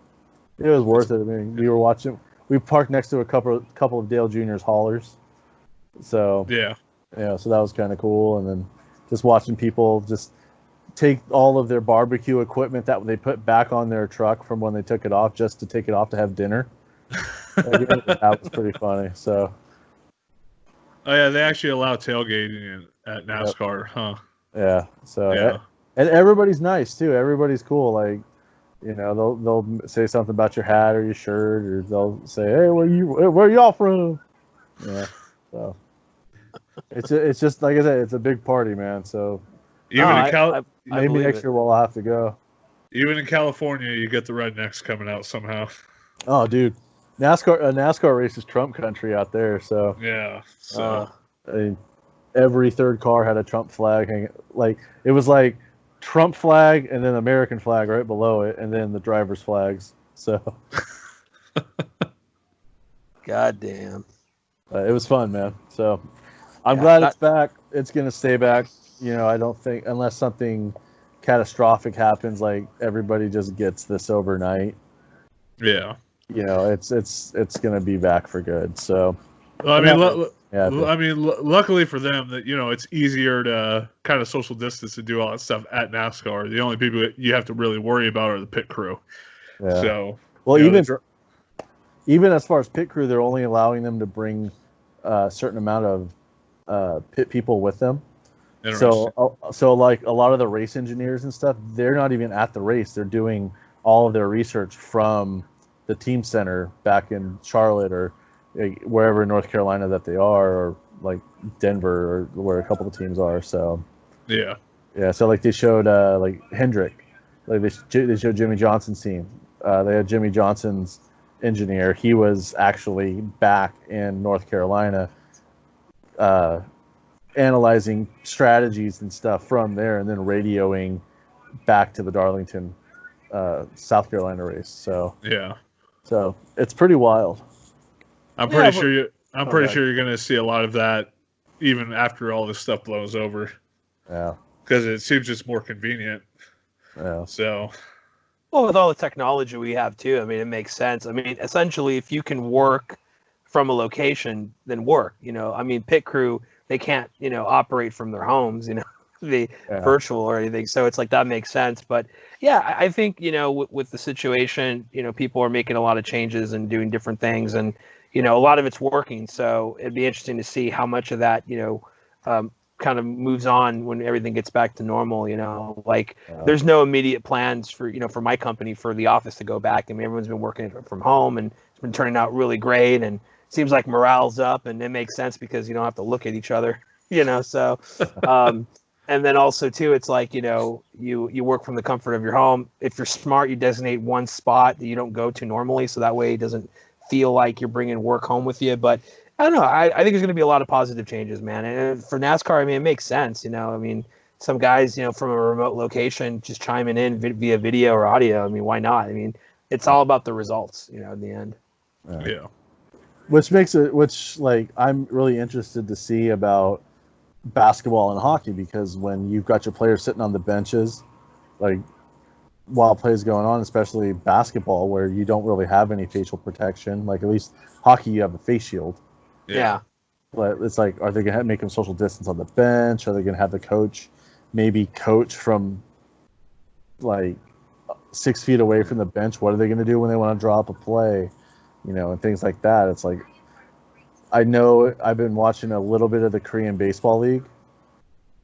it was worth it. I mean, we parked next to a couple of Dale Jr.'s haulers, so so that was kind of cool. And then just watching people just take all of their barbecue equipment that they put back on their truck from when they took it off, just to take it off to have dinner. That was pretty funny. So. Oh yeah, they actually allow tailgating at NASCAR, huh? Yeah. So and everybody's nice too. Everybody's cool. Like, they'll say something about your hat or your shirt, or they'll say, "Hey, where y'all from?" Yeah. So it's just like I said, it's a big party, man. So maybe next year we'll have to go. Even in California, you get the rednecks coming out somehow. Oh, dude. A NASCAR race is Trump country out there, so yeah. So I mean, every third car had a Trump flag hanging. Like it was like Trump flag and then American flag right below it, and then the driver's flags. So, goddamn, it was fun, man. So I'm glad it's back. It's gonna stay back. I don't think unless something catastrophic happens, like everybody just gets this overnight. Yeah. It's going to be back for good. So, well, luckily for them that it's easier to kind of social distance and do all that stuff at NASCAR. The only people that you have to really worry about are the pit crew. Yeah. So, well, even as far as pit crew, they're only allowing them to bring a certain amount of pit people with them. So like a lot of the race engineers and stuff, they're not even at the race. They're doing all of their research from the team center back in Charlotte or wherever in North Carolina that they are, or like Denver or where a couple of teams are. So yeah. So like they showed like Hendrick, like they showed Jimmy Johnson's team. They had Jimmy Johnson's engineer. He was actually back in North Carolina, analyzing strategies and stuff from there, and then radioing back to the Darlington, South Carolina race. So so it's pretty wild. I'm pretty sure you're going to see a lot of that even after all this stuff blows over. Yeah, because it seems just more convenient. Yeah. So. Well, with all the technology we have too, I mean, it makes sense. I mean, essentially, if you can work from a location, then work. I mean, pit crew, they can't, operate from their homes, virtual or anything. So it's like that makes sense. But yeah, I think, with the situation, people are making a lot of changes and doing different things, and a lot of it's working. So it'd be interesting to see how much of that, kind of moves on when everything gets back to normal. There's no immediate plans for for my company for the office to go back. I mean, everyone's been working from home and it's been turning out really great, and it seems like morale's up, and it makes sense because you don't have to look at each other. So And then also too, it's like, you work from the comfort of your home. If you're smart, you designate one spot that you don't go to normally, so that way it doesn't feel like you're bringing work home with you. But I don't know. I think there's going to be a lot of positive changes, man. And for NASCAR, I mean, it makes sense. I mean, some guys, from a remote location, just chiming in via video or audio. I mean, why not? I mean, it's all about the results, in the end. Yeah. Which I'm really interested to see about basketball and hockey, because when you've got your players sitting on the benches, like while play's going on, especially basketball where you don't really have any facial protection, like at least hockey you have a face shield. Yeah. But it's like, are they going to make them social distance on the bench? Are they going to have the coach maybe coach from like 6 feet away from the bench? What are they going to do when they want to draw up a play? And things like that. It's like, I know I've been watching a little bit of the Korean Baseball League,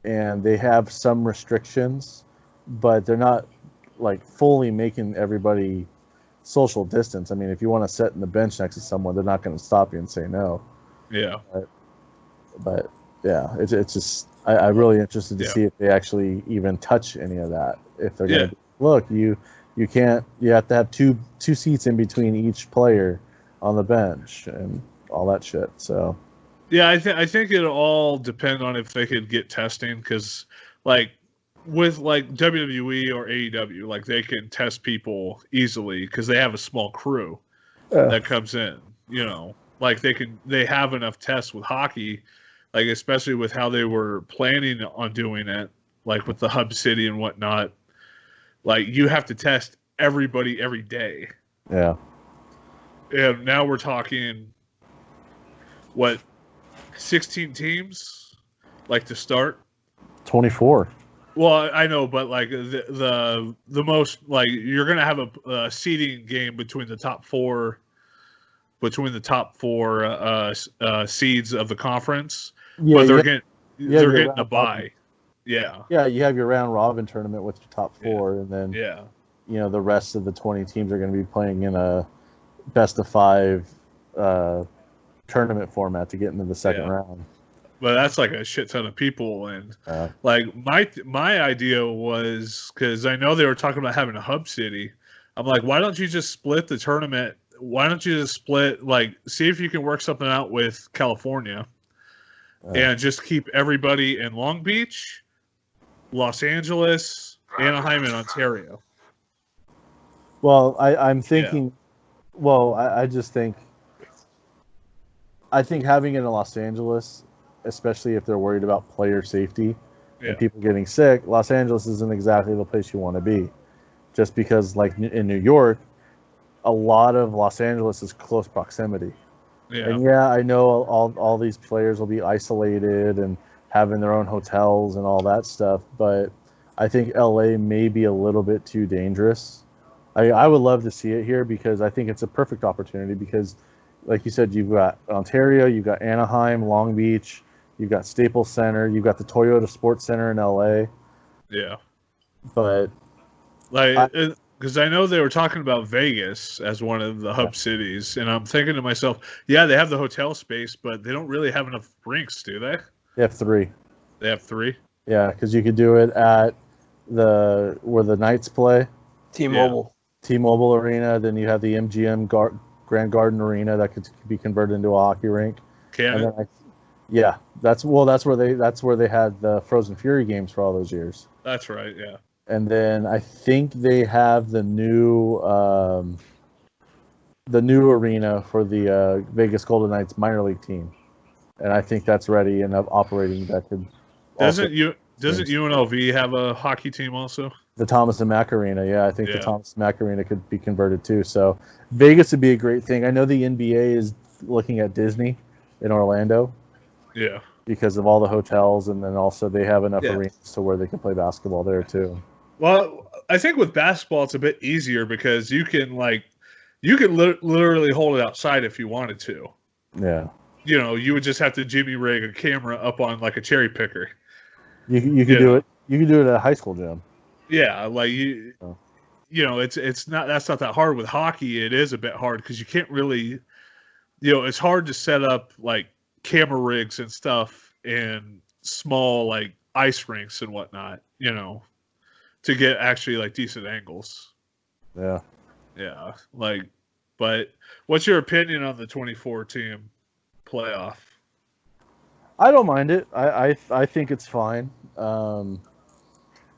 and they have some restrictions, but they're not like fully making everybody social distance. I mean, if you want to sit in the bench next to someone, they're not going to stop you and say no. Yeah. But yeah, it's just I'm really interested to see if they actually even touch any of that. If they're going to look, you can't. You have to have two seats in between each player on the bench and all that shit. So yeah, I think it'll all depend on if they could get testing, because like with like WWE or AEW, like they can test people easily because they have a small crew that comes in. Like they have enough tests with hockey, like especially with how they were planning on doing it, like with the hub city and whatnot. Like you have to test everybody every day. Yeah. And now we're talking, 16 teams, like to start? 24. Well, I know, but like the most, like you're gonna have a seeding game between the top four seeds of the conference. Yeah, but they're getting a bye. Yeah. Yeah, you have your round robin tournament with your top four, and then the rest of the 20 teams are going to be playing in a best of 5 tournament format to get into the second round. But that's like a shit ton of people, and like my idea was, because I know they were talking about having a hub city. I'm like, why don't you just split the tournament? Why don't you just see if you can work something out with California, and just keep everybody in Long Beach, Los Angeles, Anaheim, and Ontario. Well, I'm thinking. Yeah. Well, I just think. I think having it in Los Angeles, especially if they're worried about player safety and people getting sick, Los Angeles isn't exactly the place you want to be. Just because, like in New York, a lot of Los Angeles is close proximity. Yeah. And I know all these players will be isolated and having their own hotels and all that stuff, but I think LA may be a little bit too dangerous. I would love to see it here because I think it's a perfect opportunity because, like you said, you've got Ontario, you've got Anaheim, Long Beach, you've got Staples Center, you've got the Toyota Sports Center in LA. Yeah. But because I know they were talking about Vegas as one of the hub cities, and I'm thinking to myself, they have the hotel space, but they don't really have enough rinks, do they? They have 3. They have 3? Yeah, because you could do it at where the Knights play. T-Mobile. T-Mobile Arena, then you have the MGM Grand Garden Arena that could be converted into a hockey rink. Can it? That's where they had the Frozen Fury games for all those years. That's right, yeah. And then I think they have the new arena for the Vegas Golden Knights minor league team, and I think that's ready and operating. That could doesn't UNLV have a hockey team also? The Thomas and Mack Arena, I think the Thomas and Mack Arena could be converted too. So Vegas would be a great thing. I know the NBA is looking at Disney in Orlando. Yeah. Because of all the hotels, and then also they have enough arenas to where they can play basketball there too. Well, I think with basketball it's a bit easier because you can literally hold it outside if you wanted to. Yeah. You would just have to jimmy rig a camera up on like a cherry picker. You could do it. You could do it at a high school gym. Yeah, like it's not that hard with hockey. It is a bit hard because you can't really, it's hard to set up like camera rigs and stuff in small like ice rinks and whatnot, to get actually like decent angles. Yeah. Yeah. But what's your opinion on the 24 team playoff? I don't mind it. I think it's fine.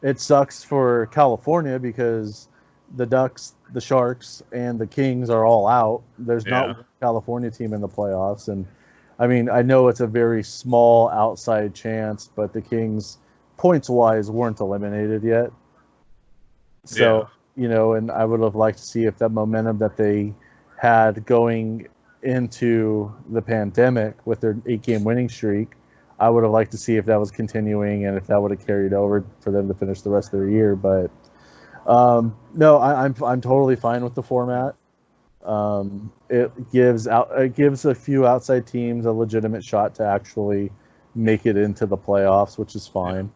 It sucks for California because the Ducks, the Sharks, and the Kings are all out. There's not one California team in the playoffs. And I mean, I know it's a very small outside chance, but the Kings, points-wise, weren't eliminated yet. So, and I would have liked to see if that momentum that they had going into the pandemic with their 8-game winning streak, I would have liked to see if that was continuing and if that would have carried over for them to finish the rest of their year. But no, I'm totally fine with the format. It gives a few outside teams a legitimate shot to actually make it into the playoffs, which is fine.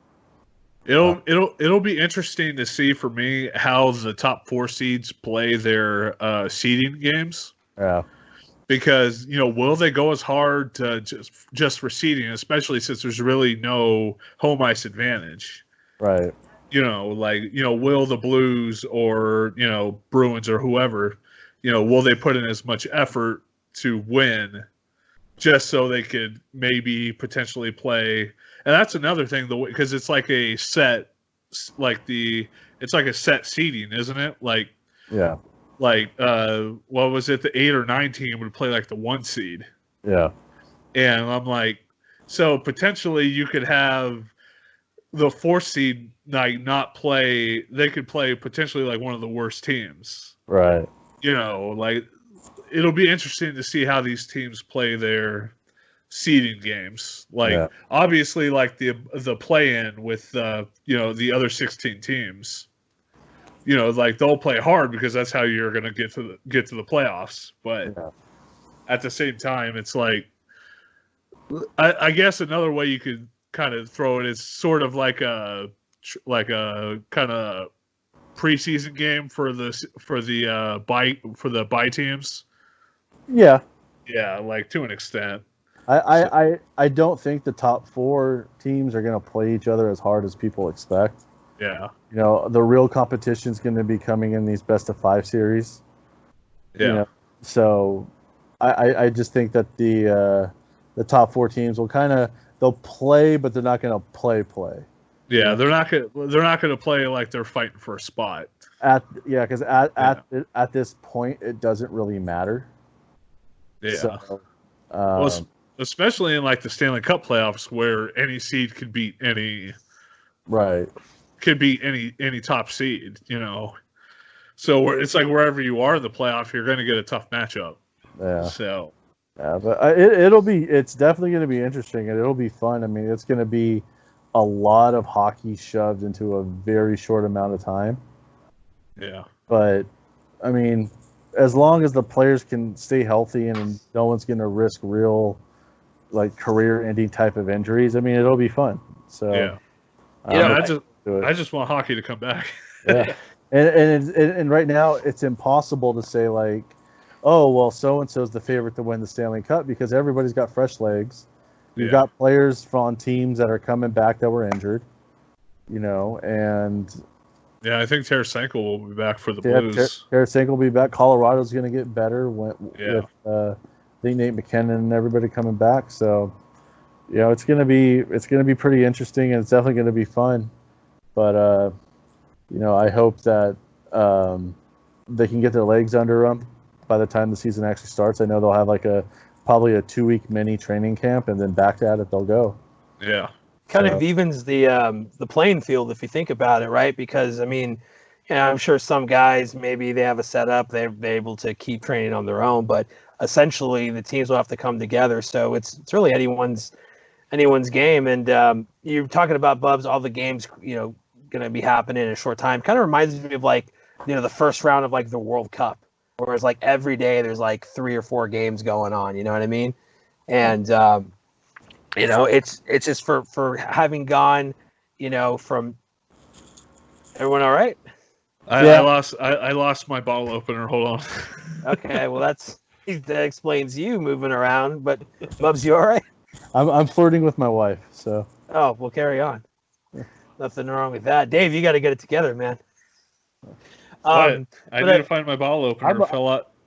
It'll be interesting to see for me how the top 4 seeds play their seeding games. Yeah. Because, will they go as hard to just for seeding, especially since there's really no home ice advantage? Right. Will the Blues or, Bruins or whoever, will they put in as much effort to win just so they could maybe potentially play? And that's another thing, because it's like a set, it's like a set seeding, isn't it? Yeah. What was it? The 8 or 9 team would play like the 1 seed. Yeah. And I'm like, so potentially you could have the 4 seed not play. They could play potentially like one of the worst teams. Right. It'll be interesting to see how these teams play their seeding games. Obviously, like the play-in with the other 16 teams. They'll play hard because that's how you're going to get to the playoffs. But at the same time, it's like, I guess another way you could kind of throw it is sort of like a kind of preseason game for the bye teams. Yeah. Yeah, like to an extent. I don't think the top 4 teams are going to play each other as hard as people expect. Yeah. The real competition is going to be coming in these best of 5 series. Yeah. So I just think that the top 4 teams will they'll play, but they're not going to play. Yeah, they're not going to play like they're fighting for a spot. Because at this point it doesn't really matter. Yeah. So, especially in like the Stanley Cup playoffs, where any seed could beat any. Right. Could beat any top seed, So it's like wherever you are in the playoff, you're going to get a tough matchup. Yeah. So. Yeah, but it's definitely going to be interesting and it'll be fun. I mean, it's going to be a lot of hockey shoved into a very short amount of time. Yeah. But I mean, as long as the players can stay healthy and no one's going to risk real, like, career-ending type of injuries, I mean, it'll be fun. So. Yeah. I just want hockey to come back. Yeah, and right now it's impossible to say like, oh well, so and so's the favorite to win the Stanley Cup because everybody's got fresh legs. You've got players from teams that are coming back that were injured, and yeah, I think Tarasenko will be back for the Blues. Tarasenko will be back. Colorado's going to get better with I think Nate McKinnon and everybody coming back. So, it's going to be pretty interesting and it's definitely going to be fun. But, I hope that they can get their legs under them by the time the season actually starts. I know they'll have probably a 2-week mini training camp, and then back at it they'll go. Yeah. Kind of evens the playing field if you think about it, right? Because, I mean, I'm sure some guys, maybe they have a setup, they're able to keep training on their own, but essentially the teams will have to come together. So it's really anyone's game. And you're talking about, Bubs, all the games, going to be happening in a short time. Kind of reminds me of the first round of the World Cup, whereas every day there's 3 or 4 games going on. You know what I mean? And it's just for having gone, from everyone. All right. I lost my bottle opener. Hold on. Okay, well that explains you moving around. But Bubs, you all right? I'm flirting with my wife, so. Oh, well, carry on. Nothing wrong with that. Dave, you got to get it together, man. What? I need to find my ball opener.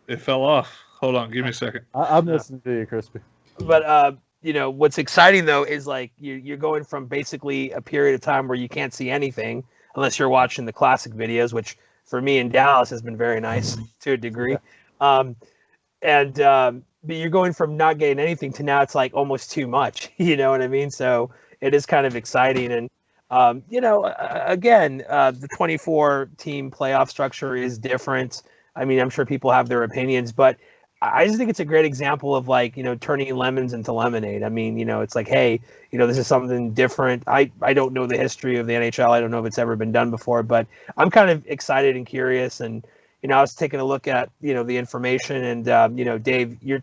It fell off. Hold on, give me a second. I'm listening to you, Crispy. But what's exciting though is like you're going from basically a period of time where you can't see anything unless you're watching the classic videos, which for me in Dallas has been very nice to a degree. But you're going from not getting anything to now it's like almost too much. You know what I mean? So it is kind of exciting. And again, the 24 team playoff structure is different. I mean, I'm sure people have their opinions, but I just think it's a great example of like, turning lemons into lemonade. I mean, it's like, hey, this is something different. I don't know the history of the NHL. I don't know if it's ever been done before, but I'm kind of excited and curious. And, I was taking a look at, the information and, Dave, you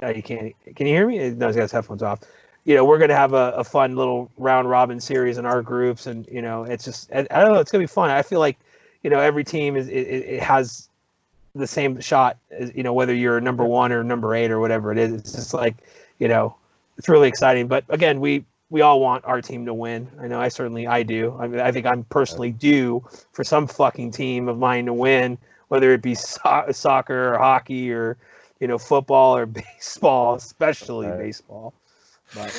can you hear me? No, he's got his headphones off. We're going to have a fun little round robin series in our groups. And, it's just, I don't know, it's going to be fun. I feel like, every team it has the same shot as, whether you're number 1 or number 8 or whatever it is. It's just like, it's really exciting. But again, we all want our team to win. I know I do. I mean, I think I'm personally due for some fucking team of mine to win, whether it be soccer or hockey or, football or baseball, especially baseball. But,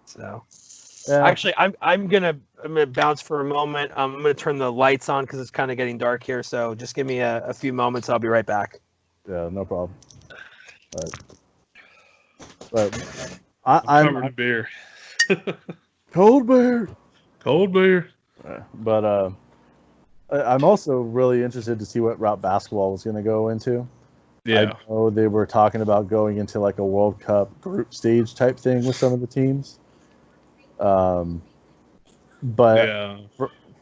so actually I'm gonna bounce for a moment. I'm gonna turn the lights on because it's kind of getting dark here. So just give me a few moments. I'll be right back. Yeah, no problem. But I'm covered in beer. Cold beer. Cold beer. But I'm also really interested to see what route basketball was going to go into. Yeah. I know they were talking about going into like a World Cup group stage type thing with some of the teams. But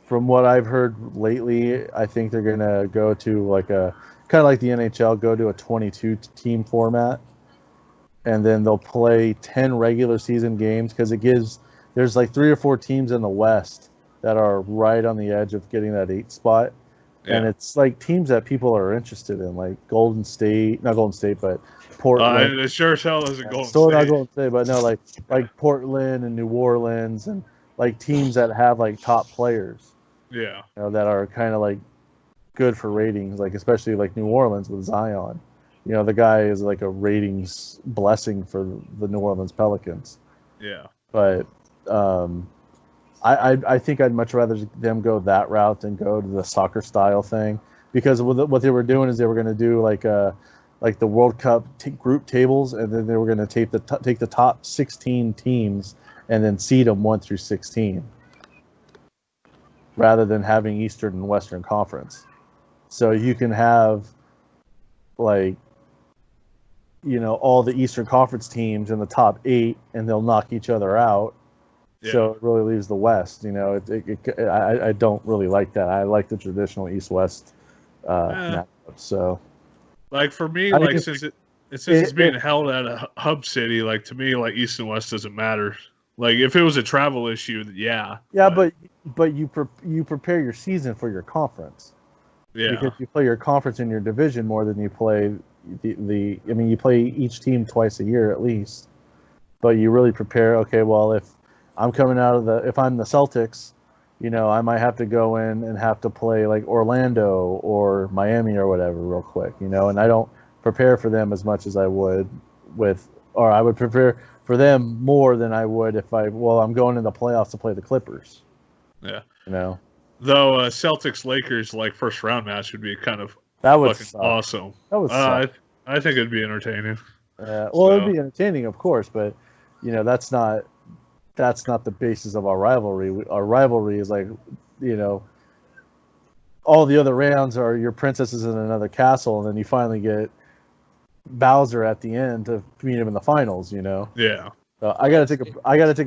from what I've heard lately, I think they're going to go to like a kind of like the NHL, go to a 22 team format. And then they'll play 10 regular season games because there's like 3 or 4 teams in the West that are right on the edge of getting that 8 spot. Yeah. And it's like teams that people are interested in, like not Golden State, but Portland. It sure as hell isn't Golden State. Still not Golden State, but no, like Portland and New Orleans and like teams that have like top players. Yeah. That are kind of like good for ratings, like especially like New Orleans with Zion. The guy is like a ratings blessing for the New Orleans Pelicans. Yeah. But I think I'd much rather them go that route than go to the soccer style thing, because what they were doing is they were going to do like the World Cup group tables, and then they were going to take the top 16 teams and then seed them 1 through 16, rather than having Eastern and Western Conference. So you can have like all the Eastern Conference teams in the top 8, and they'll knock each other out. Yeah. So it really leaves the West. I don't really like that. I like the traditional East-West matchup. So, like for me, like since it's being held at a hub city, like to me, like East and West doesn't matter. Like if it was a travel issue, yeah. Yeah, but you prepare your season for your conference. Yeah. Because you play your conference in your division more than you play you play each team twice a year at least. But you really prepare, okay, well, if I'm coming if I'm the Celtics, I might have to go in and have to play like Orlando or Miami or whatever real quick, and I don't prepare for them as much as I would I would prepare for them more than I would if I'm going in the playoffs to play the Clippers. Yeah. Though Celtics Lakers like first round match would be kind of fucking awesome. That would suck. I think it'd be entertaining. It'd be entertaining, of course, but that's not the basis of our rivalry. Our rivalry is like, all the other rounds are your princesses in another castle, and then you finally get Bowser at the end to meet him in the finals. Yeah. I gotta take a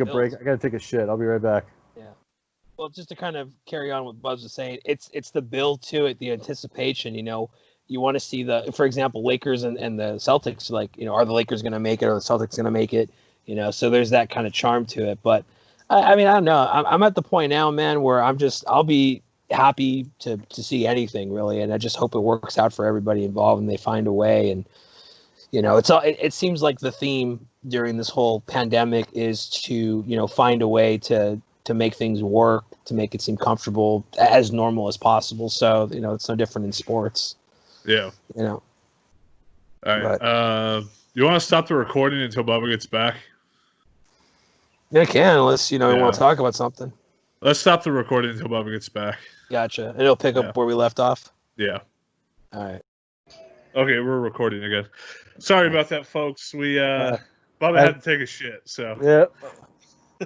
break. I gotta take a shit. I'll be right back. Yeah. Well, just to kind of carry on what Buzz was saying, it's the build to it, the anticipation. You want to see for example, Lakers and the Celtics. Like, are the Lakers going to make it, or the Celtics going to make it? So there's that kind of charm to it. But I mean, I don't know. I'm at the point now, man, where I'll be happy to see anything really, and I just hope it works out for everybody involved and they find a way. And it seems like the theme during this whole pandemic is to, find a way to make things work, to make it seem comfortable, as normal as possible. So, it's no different in sports. Yeah. All right. But, you want to stop the recording until Bubba gets back? Yeah, I can, unless, you want to talk about something. Let's stop the recording until Bubba gets back. Gotcha. And it'll pick up where we left off? Yeah. All right. Okay, we're recording again. Sorry about that, folks. Bubba had to take a shit, so. Yeah.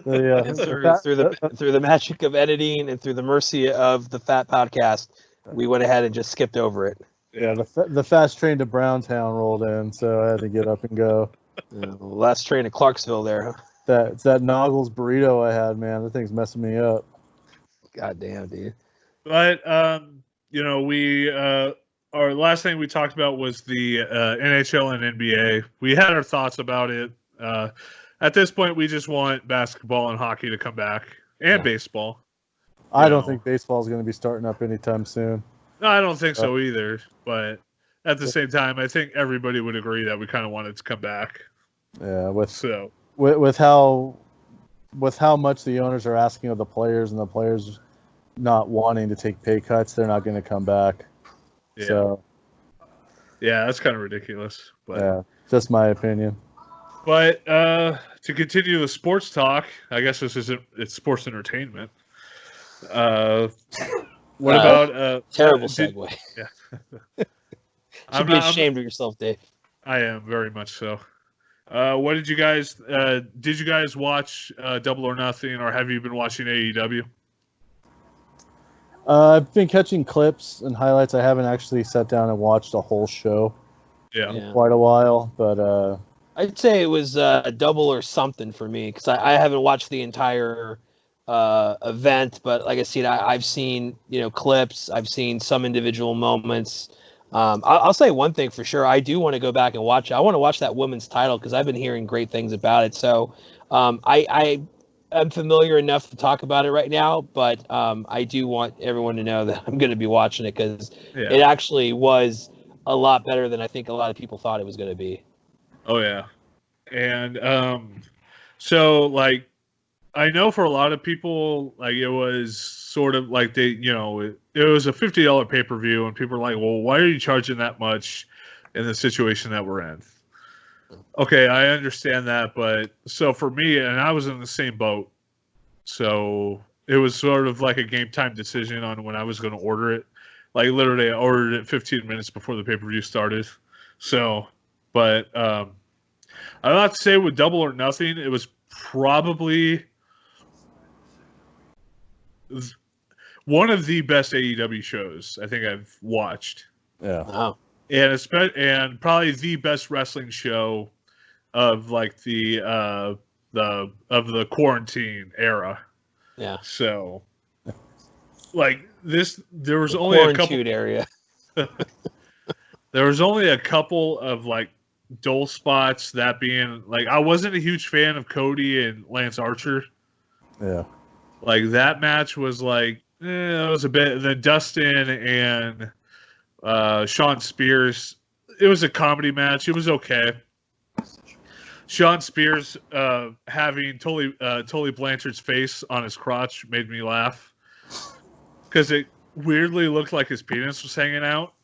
And through the magic of editing and through the mercy of the Fat Podcast, we went ahead and just skipped over it. Yeah, the fast train to Browntown rolled in, so I had to get up and go. The last train to Clarksville there. It's that Noggles burrito I had, man. That thing's messing me up. God damn, dude. But our last thing we talked about was the NHL and NBA. We had our thoughts about it. At this point, we just want basketball and hockey to come back, and baseball. I don't think baseball is going to be starting up anytime soon. No, I don't think so either. But at the same time, I think everybody would agree that we kind of want it to come back. Yeah, with how much the owners are asking of the players, and the players not wanting to take pay cuts, they're not going to come back. Yeah. So, yeah, that's kind of ridiculous. But yeah, just my opinion. But to continue the sports talk, I guess it's sports entertainment. What about terrible segue? Yeah. Should be ashamed of yourself, Dave. I am very much so. What did you guys watch Double or Nothing, or have you been watching AEW? I've been catching clips and highlights. I haven't actually sat down and watched a whole show in quite a while, but I'd say it was Double or something for me, because I haven't watched the entire event, but like I said, I've seen clips, I've seen some individual moments. I'll say one thing for sure. I do want to go back and watch it. I want to watch that women's title because I've been hearing great things about it. So I'm familiar enough to talk about it right now, but I do want everyone to know that I'm going to be watching it because it actually was a lot better than I think a lot of people thought it was going to be. Oh, yeah. And so, like, I know for a lot of people, like, it was sort of like it was a $50 pay-per-view, and people are like, well, why are you charging that much in the situation that we're in? Okay, I understand that, but so for me, and I was in the same boat, so it was sort of like a game time decision on when I was going to order it. Like, literally, I ordered it 15 minutes before the pay-per-view started. So, but I'd have to say with Double or Nothing, it was probably one of the best AEW shows I think I've watched. Yeah. Wow. And probably the best wrestling show of like the quarantine era. Yeah. So, like there was only a couple area. There was only a couple of like dull spots. That being like, I wasn't a huge fan of Cody and Lance Archer. Yeah. Like that match was like, it was a bit. Then Dustin and Sean Spears, it was a comedy match. It was okay. Sean Spears having Tully Blanchard's face on his crotch made me laugh because it weirdly looked like his penis was hanging out,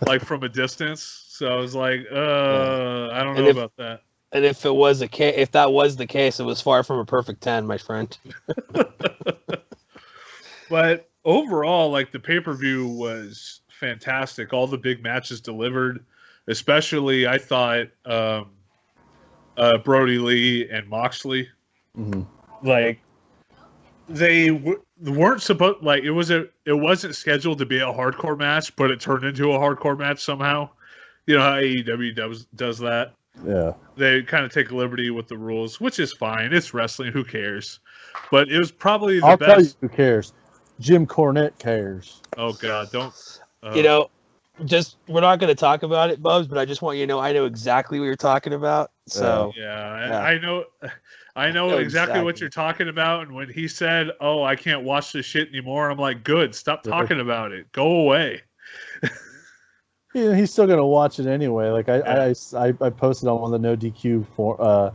like from a distance. So I was like, I don't know about that. And if that was the case, it was far from a perfect 10, my friend. But overall, like the pay-per-view was fantastic. All the big matches delivered, especially I thought Brody Lee and Moxley. Mm-hmm. Like they weren't supposed, like it wasn't scheduled to be a hardcore match, but it turned into a hardcore match somehow. You know how AEW does that. Yeah. They kind of take liberty with the rules, which is fine. It's wrestling. Who cares? But it was probably the best. I'll tell you who cares. Jim Cornette cares. Oh, God. Don't. We're not going to talk about it, Bubs, but I just want you to know I know exactly what you're talking about. So yeah. I know exactly what you're talking about. And when he said, "Oh, I can't watch this shit anymore," I'm like, "Good, stop talking about it. Go away." he's still gonna watch it anyway. Like Yeah. I posted on one of the no DQ for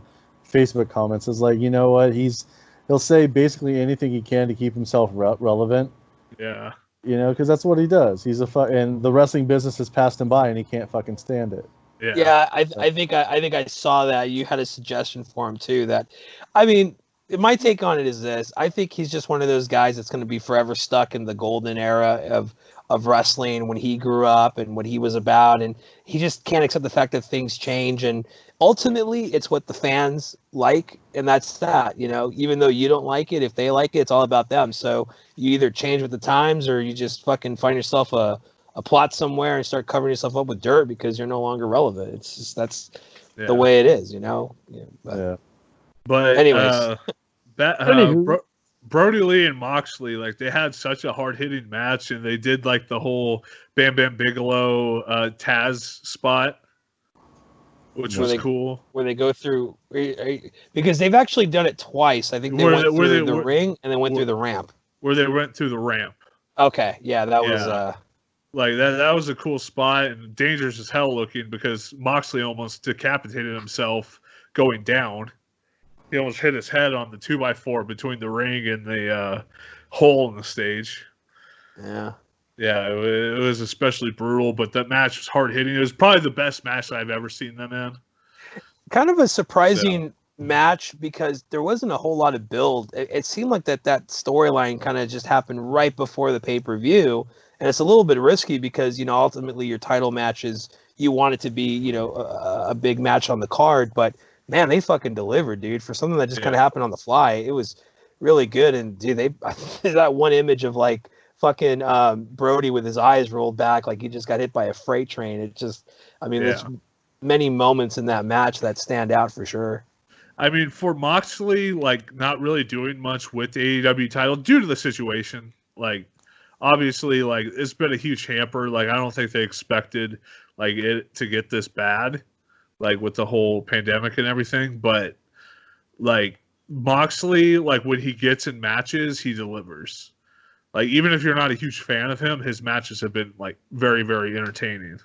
Facebook comments. It's like, you know what, he'll say basically anything he can to keep himself relevant. Yeah. You know, because that's what he does. He's and the wrestling business has passed him by, and he can't fucking stand it. Yeah. Yeah, I think I saw that you had a suggestion for him too. That, I mean, my take on it is this: I think he's just one of those guys that's going to be forever stuck in the golden era of wrestling when he grew up and what he was about, and he just can't accept the fact that things change. And ultimately, it's what the fans like, and that's that. You know, even though you don't like it, if they like it, it's all about them. So you either change with the times, or you just fucking find yourself a plot somewhere and start covering yourself up with dirt because you're no longer relevant. It's just that's the way it is, you know. Yeah, but anyways, Brody Lee and Moxley, like, they had such a hard hitting match, and they did like the whole Bam Bam Bigelow Taz spot, which was cool. Where they go through, because they've actually done it twice. I think they went through the ring and then went through the ramp. Where they went through the ramp. Okay, yeah, that was like that was a cool spot, and dangerous as hell looking, because Moxley almost decapitated himself going down. He almost hit his head on the 2x4 between the ring and the hole in the stage. Yeah. Yeah, it was especially brutal, but that match was hard hitting. It was probably the best match I've ever seen them in. Kind of a surprising match, because there wasn't a whole lot of build. It seemed like that storyline kind of just happened right before the pay-per-view. And it's a little bit risky because, you know, ultimately your title matches, you want it to be, you know, a big match on the card. But, man, they fucking delivered, dude. For something that just kind of happened on the fly, it was really good. And, dude, that one image of, like, fucking Brody with his eyes rolled back like he just got hit by a freight train. It just, I mean, there's many moments in that match that stand out for sure. I mean, for Moxley, like, not really doing much with the AEW title due to the situation, like, obviously, like, it's been a huge hamper. Like, I don't think they expected, like, it to get this bad, like, with the whole pandemic and everything. But, like, Moxley, like, when he gets in matches, he delivers. Like, even if you're not a huge fan of him, his matches have been, like, very, very entertaining.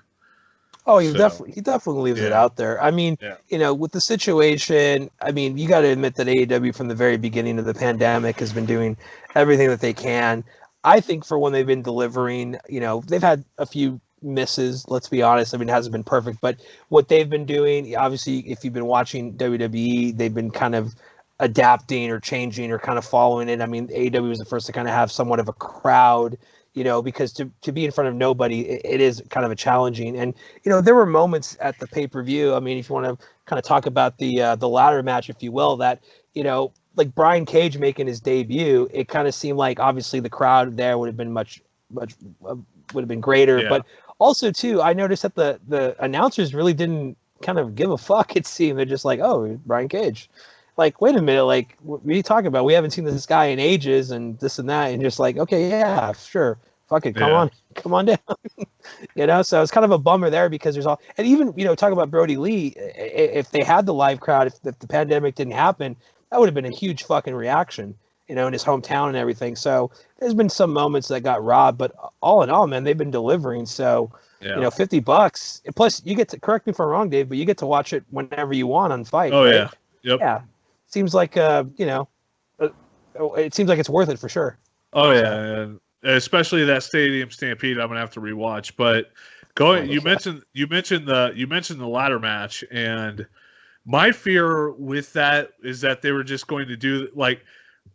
Oh, he definitely leaves it out there. I mean, you know, with the situation, I mean, you got to admit that AEW from the very beginning of the pandemic has been doing everything that they can. I think for when they've been delivering, you know, they've had a few misses, let's be honest. I mean, it hasn't been perfect, but what they've been doing, obviously, if you've been watching WWE, they've been kind of adapting or changing or kind of following it. I mean, AEW was the first to kind of have somewhat of a crowd, you know, because to be in front of nobody, it is kind of a challenging. And, you know, there were moments at the pay-per-view. I mean, if you want to kind of talk about the ladder match, if you will, that, you know, like Brian Cage making his debut, it kind of seemed like obviously the crowd there would have been much would have been greater. But also too, I noticed that the announcers really didn't kind of give a fuck. It seemed they're just like, oh, Brian Cage. Like, wait a minute, like, what are you talking about? We haven't seen this guy in ages and this and that. And just like, okay, yeah, sure. Fuck it. Come on down. You know, so it's kind of a bummer there because there's all, and even, you know, talk about Brody Lee, if they had the live crowd, if the pandemic didn't happen, that would have been a huge fucking reaction, you know, in his hometown and everything. So there's been some moments that got robbed, but all in all, man, they've been delivering. So, you know, $50. Plus, you get to, correct me if I'm wrong, Dave, but you get to watch it whenever you want on Fight. Oh, right? yeah. Yep. Yeah. Seems like, you know, it seems like it's worth it for sure. Oh, yeah. And especially that Stadium Stampede, I'm gonna have to rewatch. But you mentioned the ladder match, and my fear with that is that they were just going to do, like,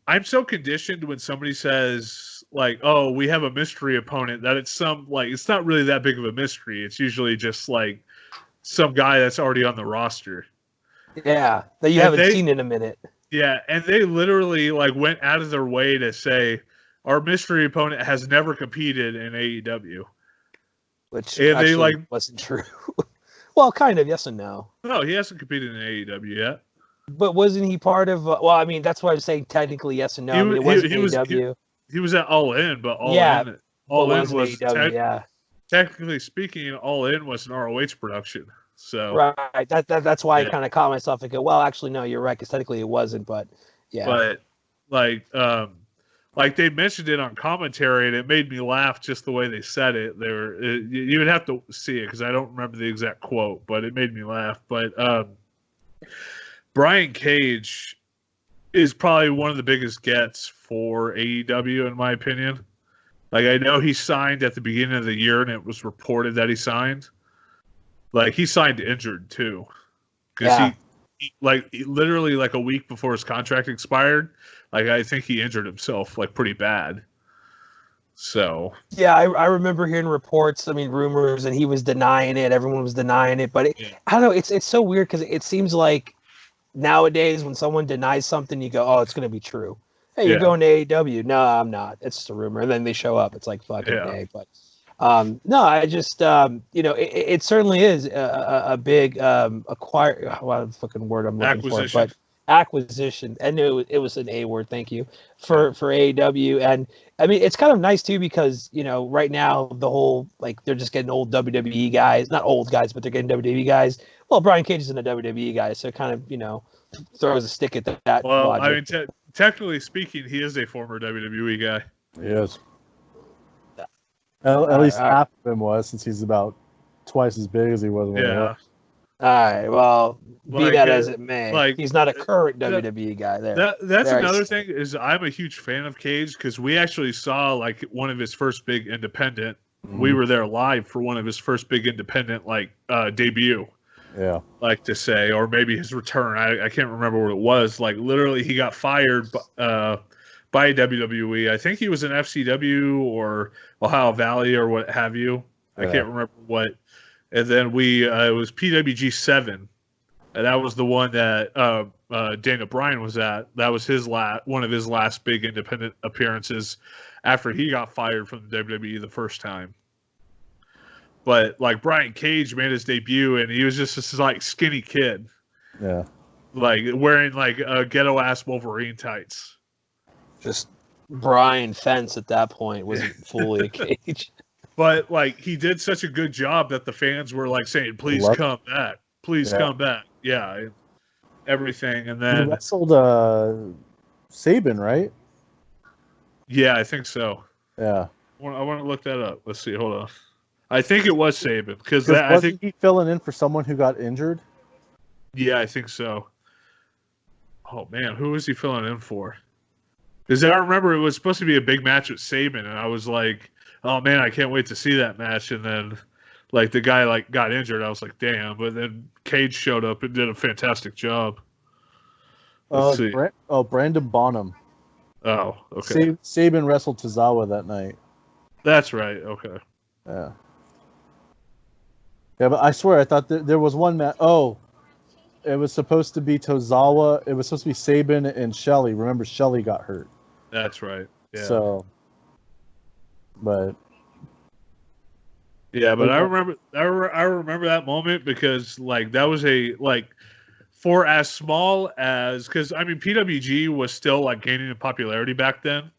I'm so conditioned when somebody says, like, oh, we have a mystery opponent, that it's it's not really that big of a mystery. It's usually just like some guy that's already on the roster. Yeah, that you haven't seen in a minute. Yeah, and they literally, like, went out of their way to say our mystery opponent has never competed in AEW. Which actually wasn't true. Well, kind of, yes and no. No, he hasn't competed in AEW yet. But wasn't he part of? Well, I mean, that's why I'm saying technically yes and no. I mean, it wasn't AEW. He was at All In, but All In was AEW, technically speaking, All In was an ROH production. So right, that's why I kind of caught myself and go, well, actually, no, you're right, because technically it wasn't, but yeah. But like, like they mentioned it on commentary, and it made me laugh just the way they said it. You would have to see it because I don't remember the exact quote, but it made me laugh. But Brian Cage is probably one of the biggest gets for AEW, in my opinion. Like, I know he signed at the beginning of the year, and it was reported that he signed. Like, he signed injured, too. Because literally, like, a week before his contract expired, like, I think he injured himself, like, pretty bad. So. Yeah, I remember hearing reports, rumors, and he was denying it. Everyone was denying it. But I don't know, it's so weird because it seems like nowadays when someone denies something, you go, oh, it's going to be true. Hey, you're going to AEW. No, I'm not. It's just a rumor. And then they show up. It's like fucking day. But no, I just, it certainly is a big what the fucking word I'm looking for. But acquisition. I knew it was an A word. Thank you for AEW. And I mean, it's kind of nice too because, right now the whole, like, they're just getting old WWE guys, not old guys, but they're getting WWE guys. Well, Brian Cage isn't a WWE guy, so it kind of, throws a stick at that. Well, logic. I mean, technically speaking, he is a former WWE guy. He is. At least half of him was, since he's about twice as big as he was when he was. All right, well, be that as it may, he's not a current WWE guy there. That's another thing, is I'm a huge fan of Cage because we actually saw, like, one of his first big independent. Mm-hmm. We were there live for one of his first big independent, like, debut. Yeah, like to say, or maybe his return. I can't remember what it was. Like, literally, he got fired by WWE. I think he was in FCW or Ohio Valley or what have you. I can't remember what. And then it was PWG 7, and that was the one that Daniel Bryan was at. That was one of his last big independent appearances after he got fired from the WWE the first time. But, like, Brian Cage made his debut, and he was just this, like, skinny kid. Yeah. Like, wearing, like, ghetto-ass Wolverine tights. Just Brian Fence at that point wasn't fully a Cage. But, like, he did such a good job that the fans were, like, saying, please come back. Please come back. Yeah. And everything. And then... He wrestled Sabin, right? Yeah, I think so. Yeah. I want to look that up. Let's see. Hold on. I think it was Sabin because I think he filling in for someone who got injured. Yeah, I think so. Oh man, who was he filling in for? Because I remember it was supposed to be a big match with Sabin, and I was like, "Oh man, I can't wait to see that match." And then, like, the guy like got injured. I was like, "Damn!" But then Cage showed up and did a fantastic job. Let's see. Brandon Bonham. Oh, okay. Sabin wrestled Tozawa that night. That's right. Okay. Yeah. Yeah, but I swear I thought there was one match. Oh, it was supposed to be Tozawa. It was supposed to be Sabin and Shelley. Remember, Shelley got hurt. That's right. Yeah. So, but yeah, but I remember that moment because, like, that was for as small as, because I mean PWG was still, like, gaining in popularity back then.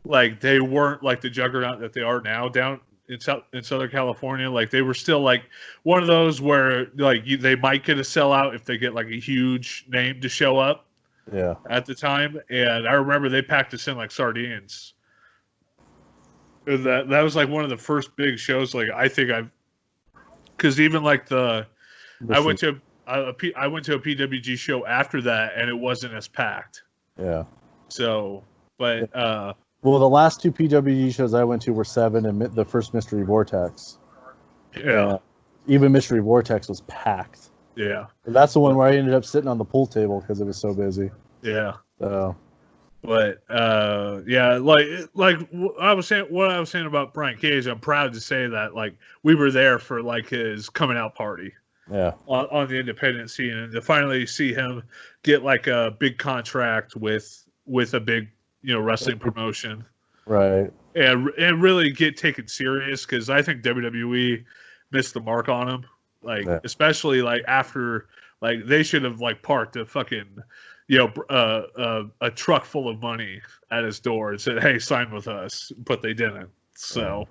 Like, they weren't like the juggernaut that they are now down in Southern California. Like, they were still, like, one of those where, like, they might get a sellout if they get, like, a huge name to show up. Yeah. At the time, and I remember they packed us in like sardines. And that was like one of the first big shows. Like, I think because even like I went to a PWG show after that, and it wasn't as packed. Yeah. So, but well, the last two PWG shows I went to were 7 and the first Mystery Vortex. Yeah. Even Mystery Vortex was packed. Yeah. And that's the one where I ended up sitting on the pool table because it was so busy. Yeah. So. But yeah, like what I was saying about Brian Cage, I'm proud to say that, like, we were there for, like, his coming out party. Yeah. On the independent scene, and to finally see him get, like, a big contract with a big, wrestling promotion, right, and really get taken serious, because I think WWE missed the mark on him, like, especially like after, like, they should have, like, parked a fucking a truck full of money at his door and said, "Hey, sign with us," but they didn't. So.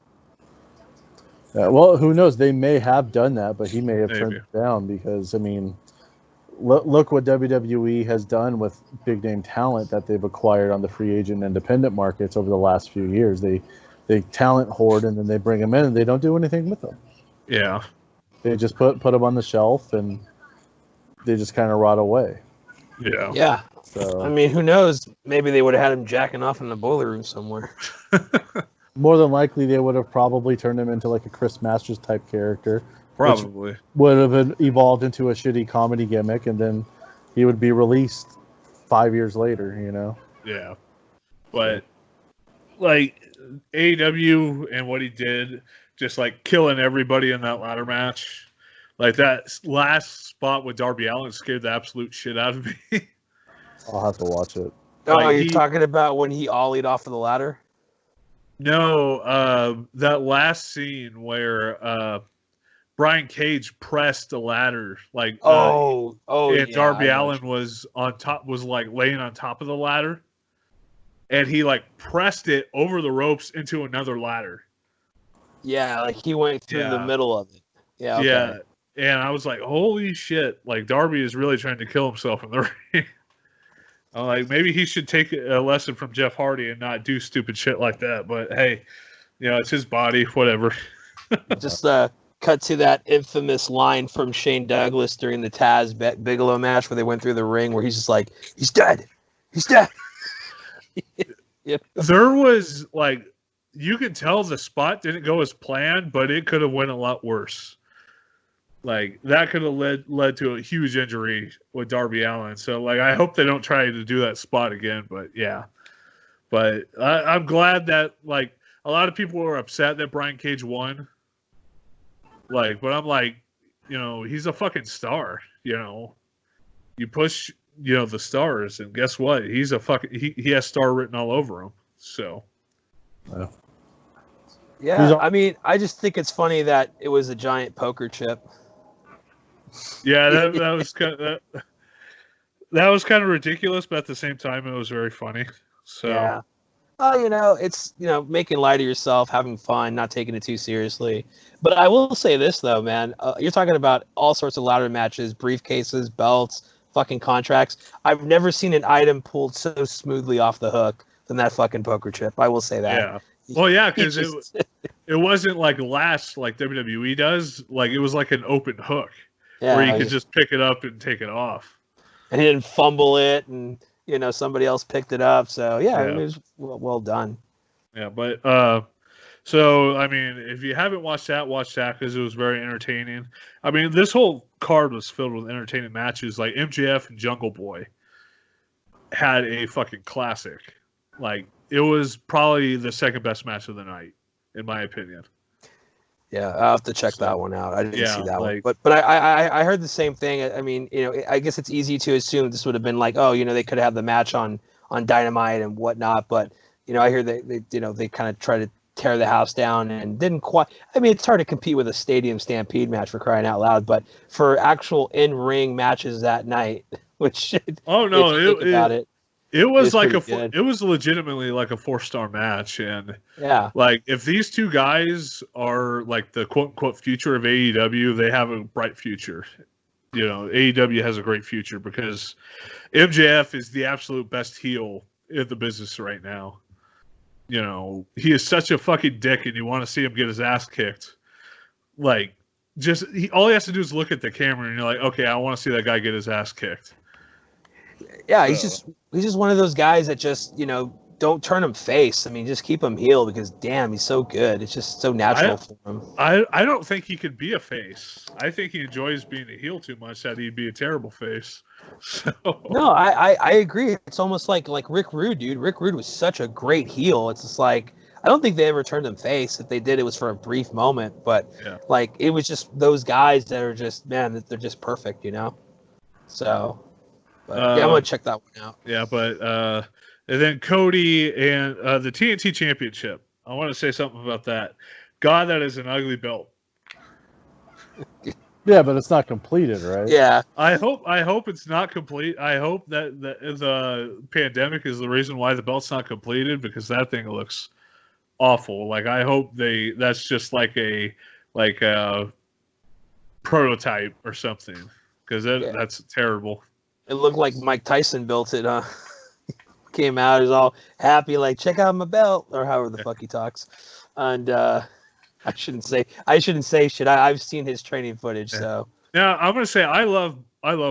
Yeah, well, who knows? They may have done that, but he may have turned it down because, I mean, look what WWE has done with big name talent that they've acquired on the free agent independent markets over the last few years. They talent hoard and then they bring them in and they don't do anything with them. Yeah. They just put them on the shelf and they just kind of rot away. Yeah. Yeah. So I mean, who knows? Maybe they would have had him jacking off in the boiler room somewhere. more than likely they would have probably turned him into like a Chris Masters type character. Probably. Would have evolved into a shitty comedy gimmick and then he would be released 5 years later, you know? Yeah. But, like, AEW and what he did, just, like, killing everybody in that ladder match. Like, that last spot with Darby Allin scared the absolute shit out of me. I'll have to watch it. Oh, Like, you're talking about when he ollied off of the ladder? No, that last scene where Brian Cage pressed the ladder, like, and yeah, Darby Allin was like laying on top of the ladder, and he like pressed it over the ropes into another ladder. Yeah, like he went through the middle of it. Yeah, okay. Yeah, and I was like, holy shit! Like Darby is really trying to kill himself in the ring. I'm like, maybe he should take a lesson from Jeff Hardy and not do stupid shit like that. But hey, you know, it's his body, whatever. Just cut to that infamous line from Shane Douglas during the Taz Bigelow match where they went through the ring where he's just like, he's dead. He's dead. Yep. There was like, you could tell the spot didn't go as planned, but it could have went a lot worse. Like that could have led to a huge injury with Darby Allin. So like, I hope they don't try to do that spot again. But yeah, but I'm glad that like a lot of people were upset that Brian Cage won. Like, but I'm like, you know, he's a fucking star. You know, you push, you know, the stars, and guess what? He's a fucking he has star written all over him. So. Yeah, I mean, I just think it's funny that it was a giant poker chip. Yeah, that was kind of that was kind of ridiculous, but at the same time, it was very funny. So yeah, you know, it's making light of yourself, having fun, not taking it too seriously. But I will say this though, man, you're talking about all sorts of ladder matches, briefcases, belts, fucking contracts. I've never seen an item pulled so smoothly off the hook than that fucking poker chip. I will say that. Yeah. Well, yeah, because it wasn't like lash like WWE does. Like it was like an open hook. Yeah, where you could just pick it up and take it off. And he didn't fumble it, and somebody else picked it up. So yeah. It was well done. Yeah, but so I mean, if you haven't watched that, watch that because it was very entertaining. I mean, this whole card was filled with entertaining matches. Like MJF and Jungle Boy had a fucking classic. Like it was probably the second best match of the night, in my opinion. Yeah, I'll have to check that one out. I didn't see that one, but I heard the same thing. I mean, I guess it's easy to assume this would have been like, oh, they could have the match on Dynamite and whatnot, but I hear they kind of try to tear the house down and didn't quite. I mean, it's hard to compete with a stadium stampede match for crying out loud, but for actual in-ring matches that night, which it was like it was legitimately like a 4-star match, and like if these two guys are like the quote unquote future of AEW, they have a bright future. AEW has a great future because MJF is the absolute best heel in the business right now. He is such a fucking dick, and you want to see him get his ass kicked. Like, all he has to do is look at the camera, and you're like, okay, I want to see that guy get his ass kicked. Yeah, he's just one of those guys that just don't turn him face. I mean, just keep him heel because damn, he's so good. It's just so natural for him. I don't think he could be a face. I think he enjoys being a heel too much that he'd be a terrible face. So. No, I agree. It's almost like Rick Rude, dude. Rick Rude was such a great heel. It's just like I don't think they ever turned him face. If they did, it was for a brief moment. But like it was just those guys that are just they're just perfect, So. But, I'm gonna check that one out. Yeah, but and then Cody and the TNT Championship. I want to say something about that. God, that is an ugly belt. Yeah, but it's not completed, right? Yeah. I hope it's not complete. I hope that the pandemic is the reason why the belt's not completed because that thing looks awful. Like I hope that's just like a prototype or something. because that's terrible. It looked like Mike Tyson built it. Came out, is all happy, like check out my belt or however the fuck he talks. And I shouldn't say shit. I've seen his training footage. Yeah. So now I'm gonna say I love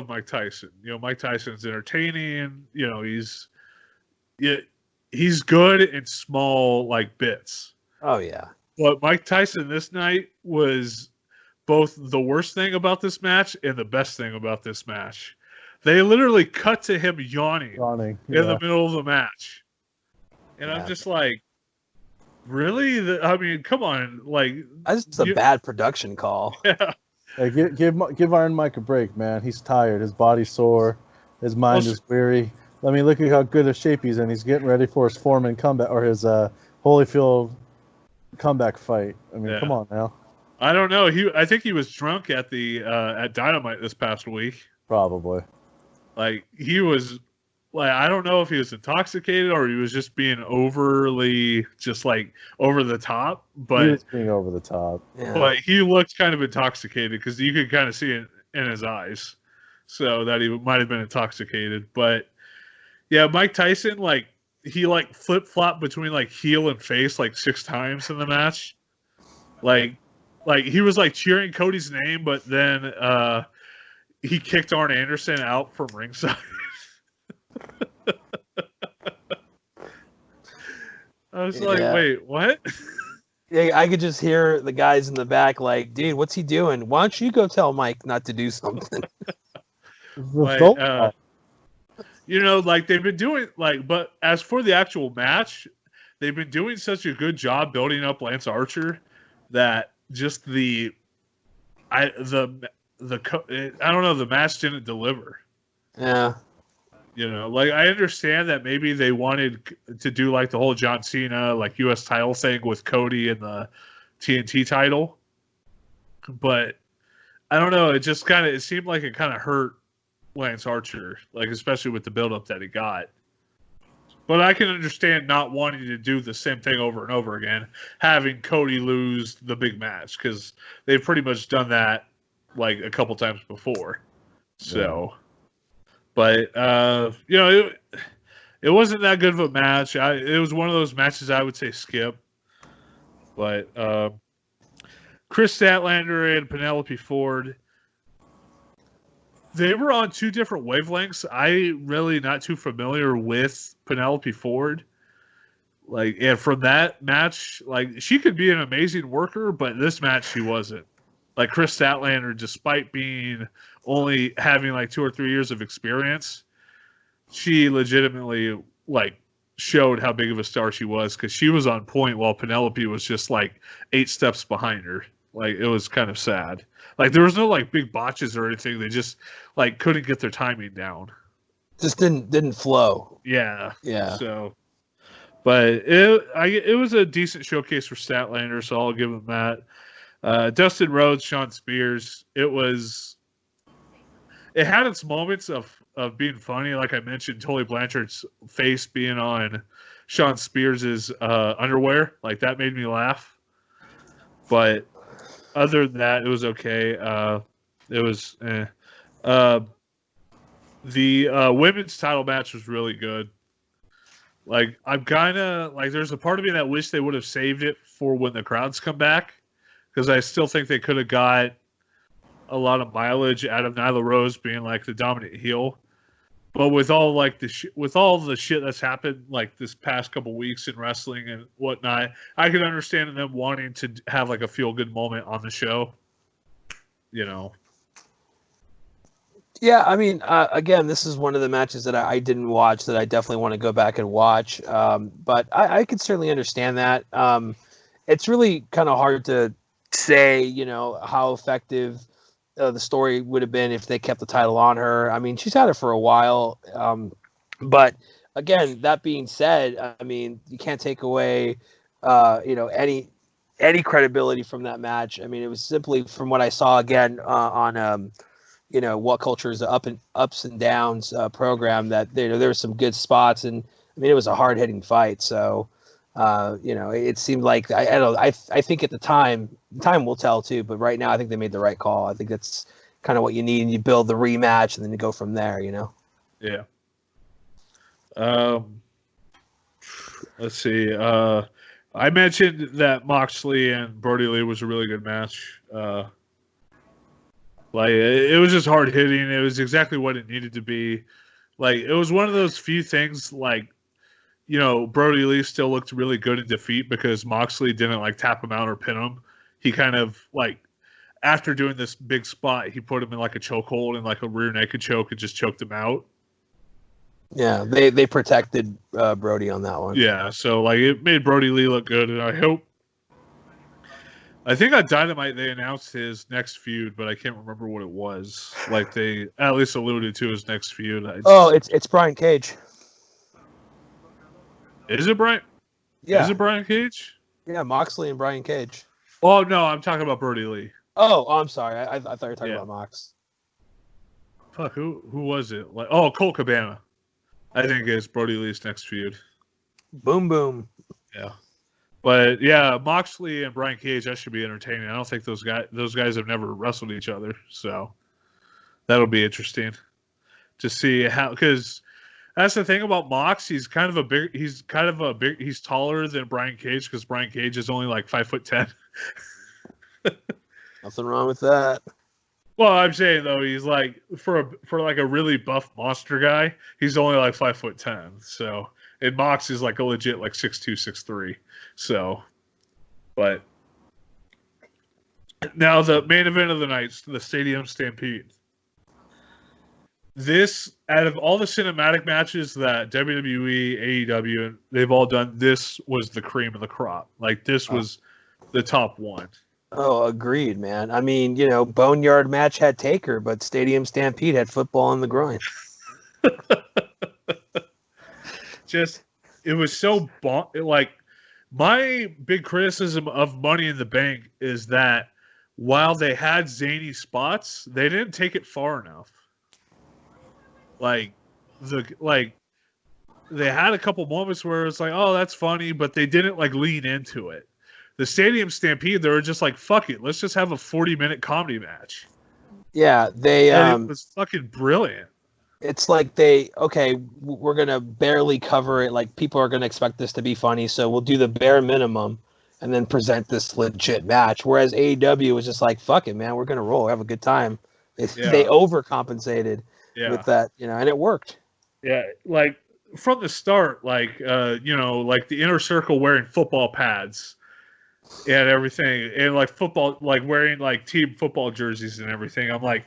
Mike Tyson. You know, Mike Tyson's entertaining. You know, he's good in small like bits. Oh yeah. But Mike Tyson this night was both the worst thing about this match and the best thing about this match. They literally cut to him yawning in the middle of the match. And I'm just like, really? I mean, come on. Like, that's a bad production call. Yeah. Hey, give Iron Mike a break, man. He's tired. His body's sore. His mind is weary. I mean, look at how good a shape he's in. He's getting ready for his Foreman comeback or his Holyfield comeback fight. I mean, come on now. I don't know. I think he was drunk at the at Dynamite this past week. Probably. Like he was, like I don't know if he was intoxicated or he was just being overly, just like over the top. But he was being over the top. Yeah. But he looked kind of intoxicated because you could kind of see it in his eyes, so that he might have been intoxicated. But yeah, Mike Tyson, like he like flip flopped between like heel and face like 6 times in the match. Like he was like cheering Cody's name, but then he kicked Arn Anderson out from ringside. I was like, wait, what? Yeah, I could just hear the guys in the back like, dude, what's he doing? Why don't you go tell Mike not to do something? You know, like they've been doing but as for the actual match, they've been doing such a good job building up Lance Archer that just the match didn't deliver. Yeah. You know, like I understand that maybe they wanted to do like the whole John Cena like US title thing with Cody and the TNT title. But I don't know, it seemed like it kind of hurt Lance Archer, like especially with the build-up that he got. But I can understand not wanting to do the same thing over and over again, having Cody lose the big match, because they've pretty much done that like a couple times before. So, but you know, it wasn't that good of a match. It was one of those matches I would say skip. But Chris Statlander and Penelope Ford, they were on 2 different wavelengths. I really not too familiar with Penelope Ford. Like, and from that match, like she could be an amazing worker, but this match she wasn't. Like Chris Statlander, despite being only having like 2 or 3 years of experience, she legitimately like showed how big of a star she was, because she was on point while Penelope was just like 8 steps behind her. Like it was kind of sad. Like there was no like big botches or anything. They just like couldn't get their timing down. Just didn't flow. Yeah. Yeah. So, but it was a decent showcase for Statlander, so I'll give him that. Dustin Rhodes, Sean Spears. It had its moments of being funny. Like I mentioned, Tully Blanchard's face being on Sean Spears' underwear. Like that made me laugh. But other than that, it was okay. It was the women's title match was really good. Like I'm kind of like, there's a part of me that wish they would have saved it for when the crowds come back, because I still think they could have got a lot of mileage out of Nyla Rose being like the dominant heel. But with all like with all the shit that's happened like this past couple weeks in wrestling and whatnot, I can understand them wanting to have like a feel good moment on the show. You know. Yeah, I mean, again, this is one of the matches that I didn't watch that I definitely want to go back and watch. But I could certainly understand that. It's really kind of hard to say, you know, how effective the story would have been if they kept the title on her. I mean, she's had it for a while. But again, that being said, I mean, you can't take away, you know, any credibility from that match. I mean, it was simply from what I saw again on, you know, What Culture is ups and downs program, that there were some good spots, and I mean, it was a hard hitting fight. So, you know, it seemed like I don't know. I think at the time will tell too, but right now I think they made the right call. I think kind of what you need, and you build the rematch, and then you go from there. Yeah. Let's see. I mentioned that Moxley and Brody Lee was a really good match. Like it was just hard hitting. It was exactly what it needed to be. Like it was one of those few things. Like Brody Lee still looked really good in defeat because Moxley didn't like tap him out or pin him. He kind of like after doing this big spot, he put him in like a chokehold and like a rear naked choke and just choked him out. Yeah, they protected Brody on that one. Yeah, so like it made Brody Lee look good, and I think on Dynamite they announced his next feud, but I can't remember what it was. Like they at least alluded to his next feud. It's Brian Cage. Is it Brian? Yeah. Is it Brian Cage? Yeah, Moxley and Brian Cage. Oh no, I'm talking about Brody Lee. Oh, I'm sorry. I thought you were talking about Mox. Fuck, who was it? Like Colt Cabana. I think it's Brody Lee's next feud. Boom boom. Yeah. But yeah, Moxley and Brian Cage, that should be entertaining. I don't think those guys have never wrestled each other, so that'll be interesting to see how. Because that's the thing about Mox. He's taller than Brian Cage because Brian Cage is only like 5'10". Nothing wrong with that. Well, I'm saying though, he's like for like a really buff monster guy, he's only like 5'10". So, and Mox is like a legit like 6'2", 6'3". So, but now the main event of the night, the Stadium Stampede. This, out of all the cinematic matches that WWE, AEW, they've all done, this was the cream of the crop. Like this was the top one. Oh, agreed, man. I mean, Boneyard match had Taker, but Stadium Stampede had football in the groin. It was so like my big criticism of Money in the Bank is that while they had zany spots, they didn't take it far enough. Like they had a couple moments where it's like, oh, that's funny, but they didn't like lean into it. The Stadium Stampede, they were just like, fuck it, let's just have a 40-minute comedy match. Yeah, it was fucking brilliant. It's like we're gonna barely cover it. Like people are gonna expect this to be funny, so we'll do the bare minimum and then present this legit match. Whereas AEW was just like, fuck it, man, we're gonna roll, have a good time. They overcompensated with that, and it worked. Yeah, like from the start, like like the Inner Circle wearing football pads and everything, and like football, like wearing like team football jerseys and everything. I'm like,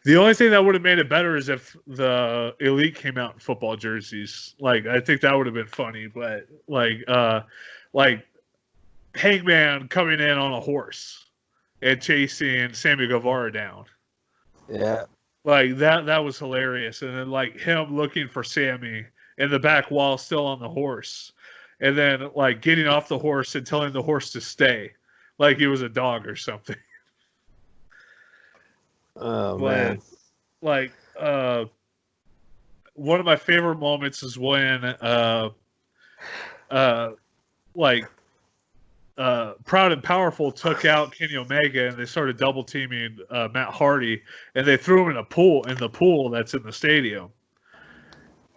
the only thing that would have made it better is if the Elite came out in football jerseys. Like I think that would have been funny, but like Hangman coming in on a horse and chasing Sammy Guevara down. Yeah. Like that was hilarious. And then like him looking for Sammy in the back while still on the horse. And then like getting off the horse and telling the horse to stay. Like he was a dog or something. Oh man. Like one of my favorite moments is when Proud and Powerful took out Kenny Omega and they started double teaming Matt Hardy, and they threw him in the pool that's in the stadium.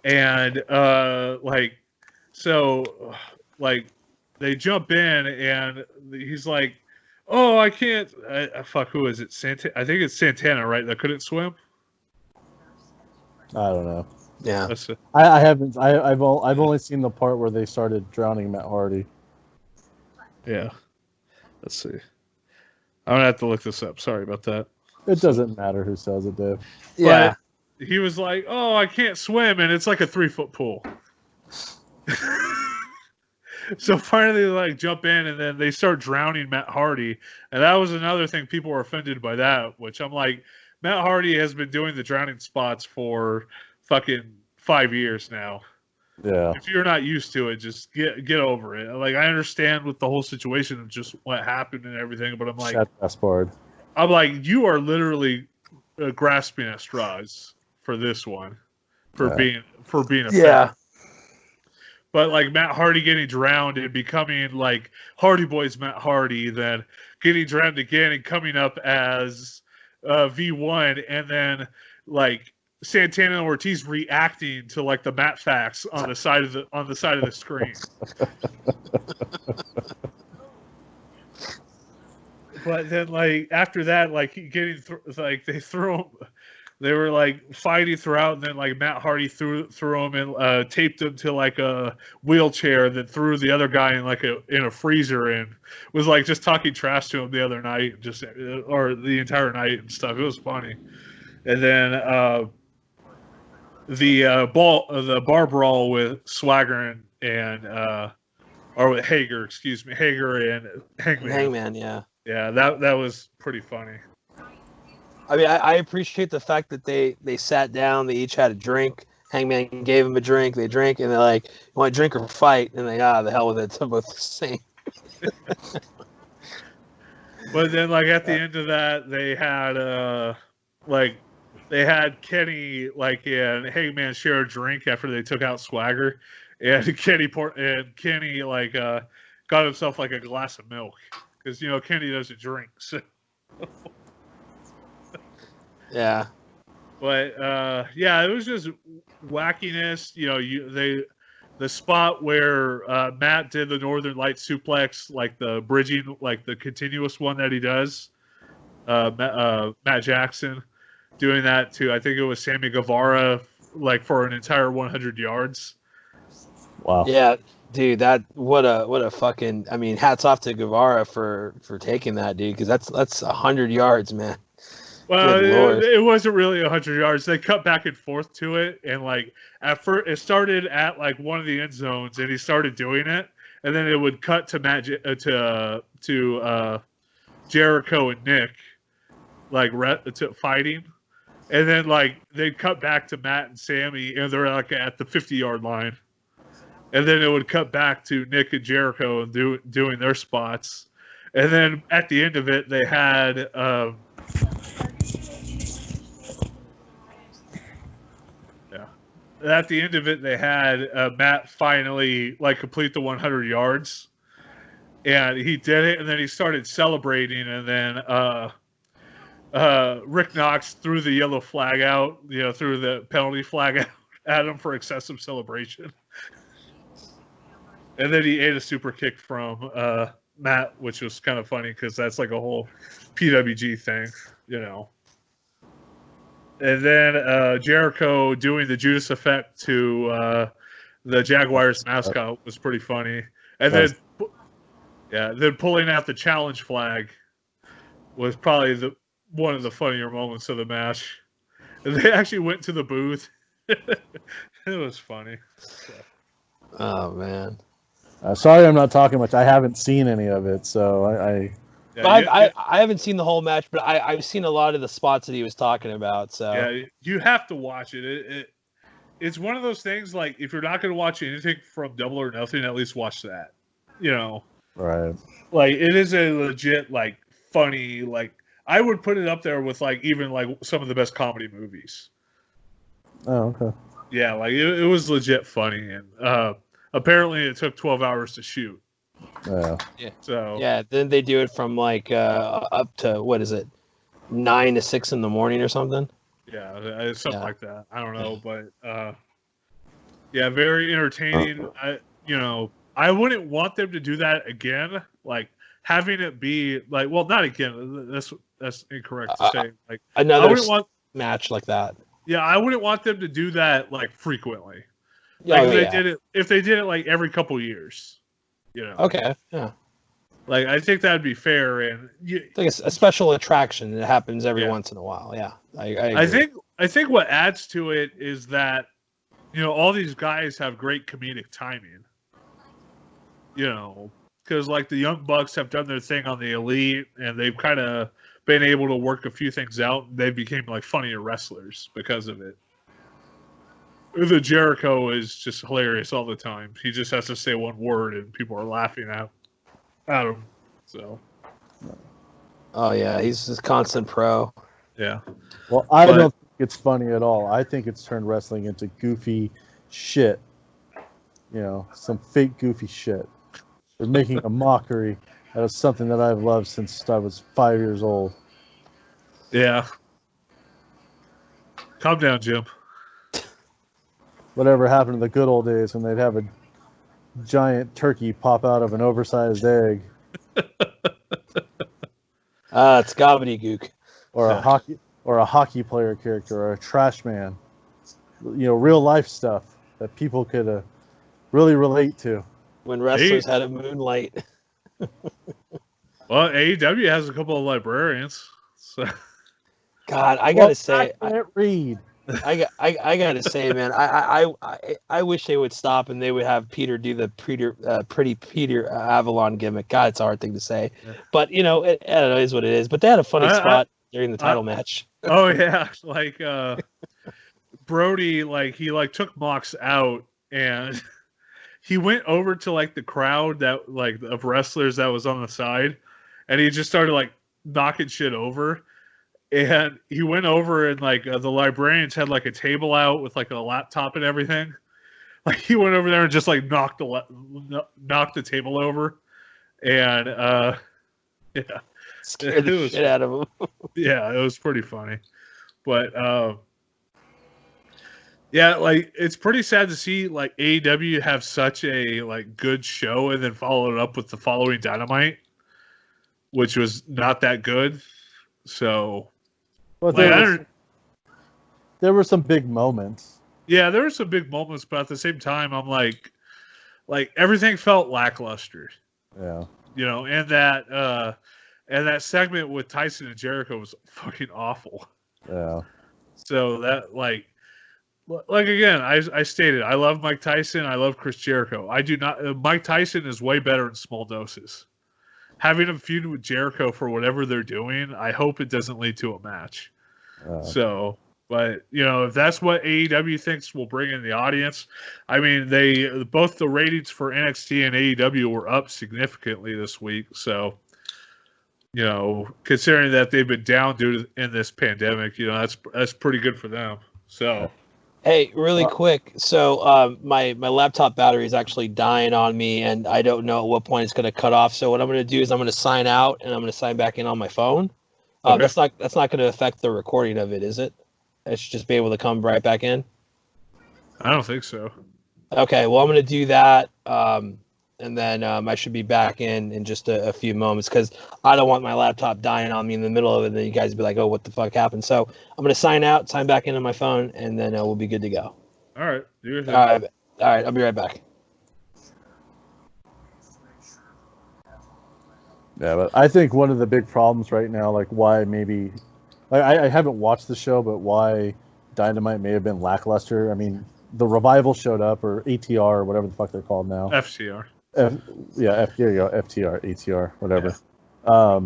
And they jump in and he's like, oh, I can't. Fuck, who is it? I think it's Santana, right? That couldn't swim. I don't know. Yeah, I haven't. I've only seen the part where they started drowning Matt Hardy. Yeah. Let's see. I'm gonna have to look this up. Sorry about that. It doesn't matter who says it, Dave. Yeah. But he was like, "Oh, I can't swim," and it's like a 3-foot pool. So finally, they like jump in, and then they start drowning Matt Hardy, and that was another thing people were offended by that. Which I'm like, Matt Hardy has been doing the drowning spots for fucking 5 years now. Yeah. If you're not used to it, just get over it. Like I understand with the whole situation of just what happened and everything, but I'm like, you are literally grasping at straws for this one, being a fan. But like Matt Hardy getting drowned and becoming like Hardy Boys Matt Hardy, then getting drowned again and coming up as V1, and then like Santana and Ortiz reacting to like the Matt facts on the side of the screen. But then, like after that, like they were like fighting throughout, and then like Matt Hardy threw him and taped him to like a wheelchair, that threw the other guy in a freezer, and was like just talking trash to him the other night, or the entire night and stuff. It was funny. And then the bar brawl with Swagger or with Hager, excuse me, Hager and Hangman, yeah. Yeah, that was pretty funny. I mean, I appreciate the fact that they sat down, they each had a drink. Hangman gave him a drink, they drank, and they're like, "You want to drink or fight?" And they, the hell with it, it's both the same. But then, like at the end of that, they had Kenny and Hangman share a drink after they took out Swagger, and Kenny got himself like a glass of milk. Because, Kenny doesn't drink. So. Yeah. But, it was just wackiness. The spot where Matt did the Northern Light suplex, like the bridging, like the continuous one that he does. Matt Jackson doing that to, I think it was Sammy Guevara, like for an entire 100 yards. Wow. Yeah. Dude, what a fucking, I mean, hats off to Guevara for taking that, dude, because that's 100 yards, man. Well, it wasn't really 100 yards. They cut back and forth to it, and like at first it started at like one of the end zones, and he started doing it, and then it would cut to Jericho and Nick, like to fighting, and then like they'd cut back to Matt and Sammy, and they're like at the 50-yard line. And then it would cut back to Nick and Jericho and doing their spots. And then at the end of it, they had At the end of it, they had Matt finally like complete the 100 yards, and he did it. And then he started celebrating, and then Rick Knox threw the yellow flag out, threw the penalty flag out at him for excessive celebration. And then he ate a super kick from Matt, which was kind of funny because that's like a whole PWG thing, And then Jericho doing the Judas effect to the Jaguars mascot was pretty funny. And then pulling out the challenge flag was probably one of the funnier moments of the match. And they actually went to the booth. It was funny. So. Oh, man. Sorry, I'm not talking much. I haven't seen any of it, so I haven't seen the whole match, but I've seen a lot of the spots that he was talking about. So yeah, you have to watch it. It's one of those things. Like if you're not going to watch anything from Double or Nothing, at least watch that. Right. Like it is a legit like funny. Like I would put it up there with like even like some of the best comedy movies. Oh, okay. Yeah, like it was legit funny, and apparently it took 12 hours to shoot. Yeah. So yeah, then they do it from like up to what is it, 9 to 6 in the morning or something. Yeah, something like that. I don't know, but very entertaining. I wouldn't want them to do that again. Like having it be like, well, not again. That's incorrect to say. Like another match like that. Yeah, I wouldn't want them to do that like frequently. Like if they did it like every couple years, Okay, yeah. Like I think that'd be fair, and I think it's a special attraction. It happens every once in a while. Yeah, I think what adds to it is that all these guys have great comedic timing. Because like the Young Bucks have done their thing on the Elite, and they've kind of been able to work a few things out. And they became like funnier wrestlers because of it. The Jericho is just hilarious all the time. He just has to say one word and people are laughing at him. So. Oh yeah, he's just constant pro. Yeah. Well, I don't think it's funny at all. I think it's turned wrestling into goofy shit. Some fake goofy shit. They're making a mockery out of something that I've loved since I was 5 years old. Yeah. Calm down, Jim. Whatever happened to the good old days when they'd have a giant turkey pop out of an oversized egg, It's gobbledygook. or a hockey player character, or a trash man. Real life stuff that people could really relate to. When wrestlers had a moonlight. Well, AEW has a couple of librarians. So. God, I gotta say, I can't read. I gotta say, man, I wish they would stop and they would have Peter do the pretty Peter Avalon gimmick. God, it's a hard thing to say, but I don't know, it is what it is. But they had a funny spot during the title match. Oh yeah, like Brody, like he took Mox out and he went over to like the crowd that of wrestlers that was on the side, and he just started knocking shit over. And he went over and the librarians had a table out with a laptop and everything. He went over there and just knocked the table over, and yeah, scared the shit out of him. Yeah, it was pretty funny, but yeah, it's pretty sad to see AEW have such a good show and then follow it up with the following Dynamite, which was not that good. So. Well, there were some big moments. Yeah, there were some big moments, but at the same time, I'm like everything felt lackluster. Yeah. And that segment with Tyson and Jericho was fucking awful. Yeah. So that again, I stated I love Mike Tyson, I love Chris Jericho. I do not. Mike Tyson is way better in small doses. Having him feud with Jericho for whatever they're doing, I hope it doesn't lead to a match. But if that's what AEW thinks will bring in the audience, I mean, both the ratings for NXT and AEW were up significantly this week. So, considering that they've been down in this pandemic, that's pretty good for them. So. Hey, really quick. So my laptop battery is actually dying on me, and I don't know at what point it's going to cut off. So what I'm going to do is I'm going to sign out, and I'm going to sign back in on my phone. Okay. That's not going to affect the recording of it, is it? I should just be able to come right back in. I don't think so. Okay, well I'm going to do that, and then I should be back in just a few moments because I don't want my laptop dying on me in the middle of it. And then you guys will be like, "Oh, what the fuck happened?" So I'm gonna sign out, sign back in on my phone, and then we'll be good to go. All right, do your thing. All right, I'll be right back. Yeah, but I think one of the big problems right now, why maybe, I haven't watched the show, but why Dynamite may have been lackluster. I mean, the Revival showed up, or ATR, or whatever the fuck they're called now. FTR. There you go, FTR, ATR, whatever. Yeah.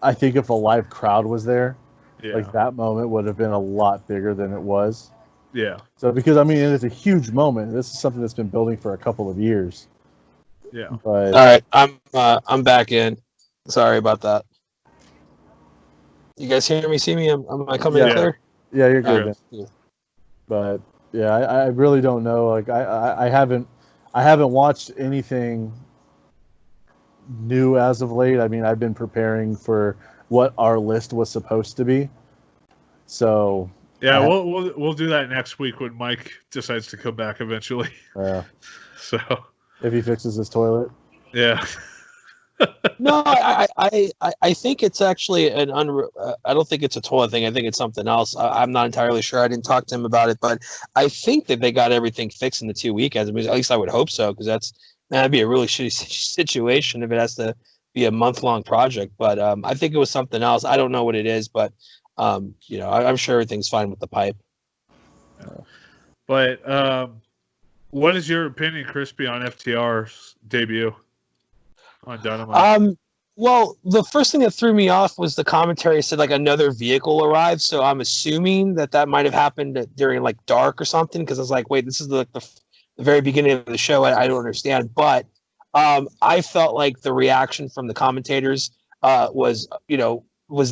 I think if a live crowd was there, that moment would have been a lot bigger than it was. Yeah. So because it is a huge moment. This is something that's been building for a couple of years. Yeah. But, all right, I'm back in. Sorry about that. You guys hear me? See me? Am I coming in clear? Yeah, you're good. Right. Yeah. But yeah, I really don't know. I haven't watched anything new as of late. I mean, I've been preparing for what our list was supposed to be. So yeah, we'll do that next week when Mike decides to come back eventually. Yeah. So if he fixes his toilet. Yeah. No, I think it's actually I don't think it's a toilet thing. I think it's something else. I'm not entirely sure. I didn't talk to him about it, but I think that they got everything fixed in the 2 weekends. I mean, at least I would hope so, because that'd be a really shitty situation if it has to be a month-long project. But I think it was something else. I don't know what it is, but I'm sure everything's fine with the pipe. But what is your opinion, Crispy, on FTR's debut on Dynamite? Well, the first thing that threw me off was the commentary said another vehicle arrived, so I'm assuming that might have happened during dark or something, because I was like, wait, this is the very beginning of the show. I don't understand, but I felt like the reaction from the commentators was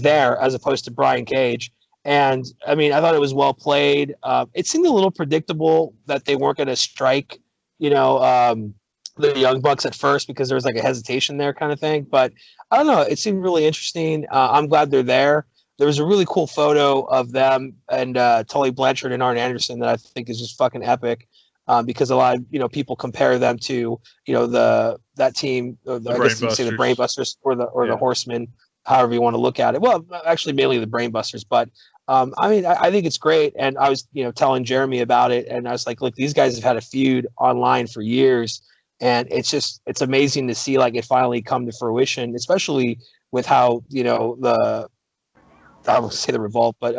there as opposed to Brian Cage. And I mean, I thought it was well played. It seemed a little predictable that they weren't going to strike, the Young Bucks at first because there was like a hesitation there kind of thing. But I don't know. It seemed really interesting. I'm glad they're there. There was a really cool photo of them and Tully Blanchard and Arn Anderson that I think is just fucking epic. Because a lot of people compare them to that team. I guess you'd say the Brainbusters or the Horsemen, however you want to look at it. Well, actually, mainly the Brainbusters. But I think it's great. And I was telling Jeremy about it, and I was like, look, these guys have had a feud online for years, and it's amazing to see like it finally come to fruition, especially with how I would say the Revolt, but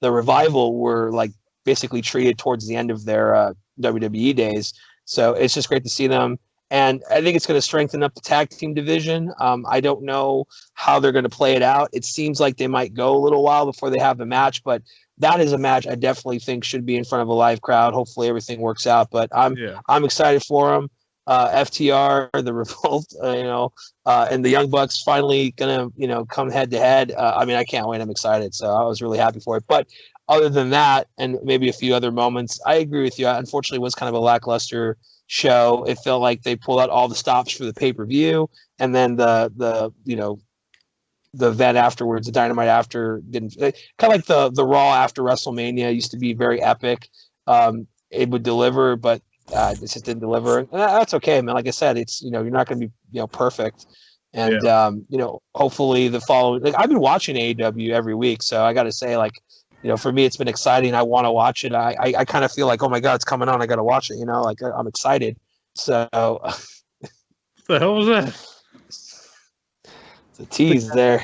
the Revival were like basically treated towards the end of their WWE days. So it's just great to see them. And I think it's going to strengthen up the tag team division. I don't know how they're going to play it out. It seems like they might go a little while before they have the match, but that is a match I definitely think should be in front of a live crowd. Hopefully everything works out, but I'm excited for them. FTR, the Revolt, and the Young Bucks finally going to, come head to head. I can't wait. I'm excited. So I was really happy for it. But other than that, and maybe a few other moments, I agree with you. Unfortunately, it was kind of a lackluster show. It felt like they pulled out all the stops for the pay-per-view, and then the event afterwards, the Dynamite after, didn't kind of like the Raw after WrestleMania used to be very epic. It would deliver, but it just didn't deliver. And that's okay, man. Like I said, it's you're not going to be perfect. And hopefully the following. Like, I've been watching AEW every week, so I got to say, like, for me, it's been exciting. I want to watch it. I kind of feel like, oh my god, it's coming on. I got to watch it. Like I'm excited. So. What the hell was that? It's a tease there.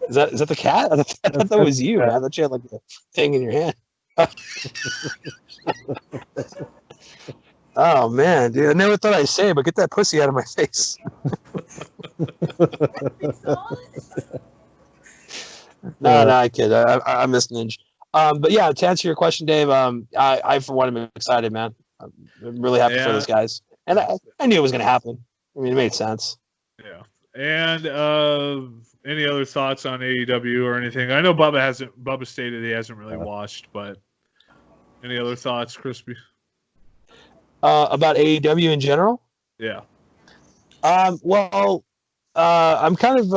Is that the cat? I thought that was you. I thought you had like a thing in your hand. Oh man, dude! I never thought I'd say it, but get that pussy out of my face. No, I kid. I miss Ninja. But yeah, to answer your question, Dave, I for one am excited, man. I'm really happy for those guys, and I knew it was going to happen. I mean, it made sense. Yeah. And any other thoughts on AEW or anything? I know Bubba stated he hasn't really watched, but any other thoughts, Crispy? About AEW in general? Yeah. Well, I'm kind of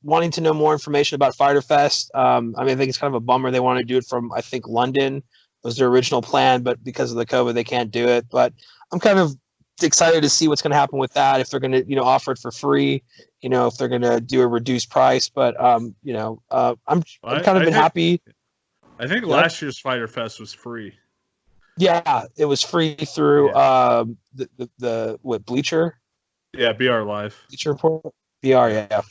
wanting to know more information about Fyter Fest. I think it's kind of a bummer they want to do it from, I think, London was their original plan, but because of the COVID, they can't do it. But I'm kind of excited to see what's going to happen with that. If they're going to, offer it for free, if they're going to do a reduced price. But I'm kind of been happy. I think last year's Fyter Fest was free. Yeah, it was free through the Bleacher. Yeah, BR Live. Bleacher Report. BR, yeah.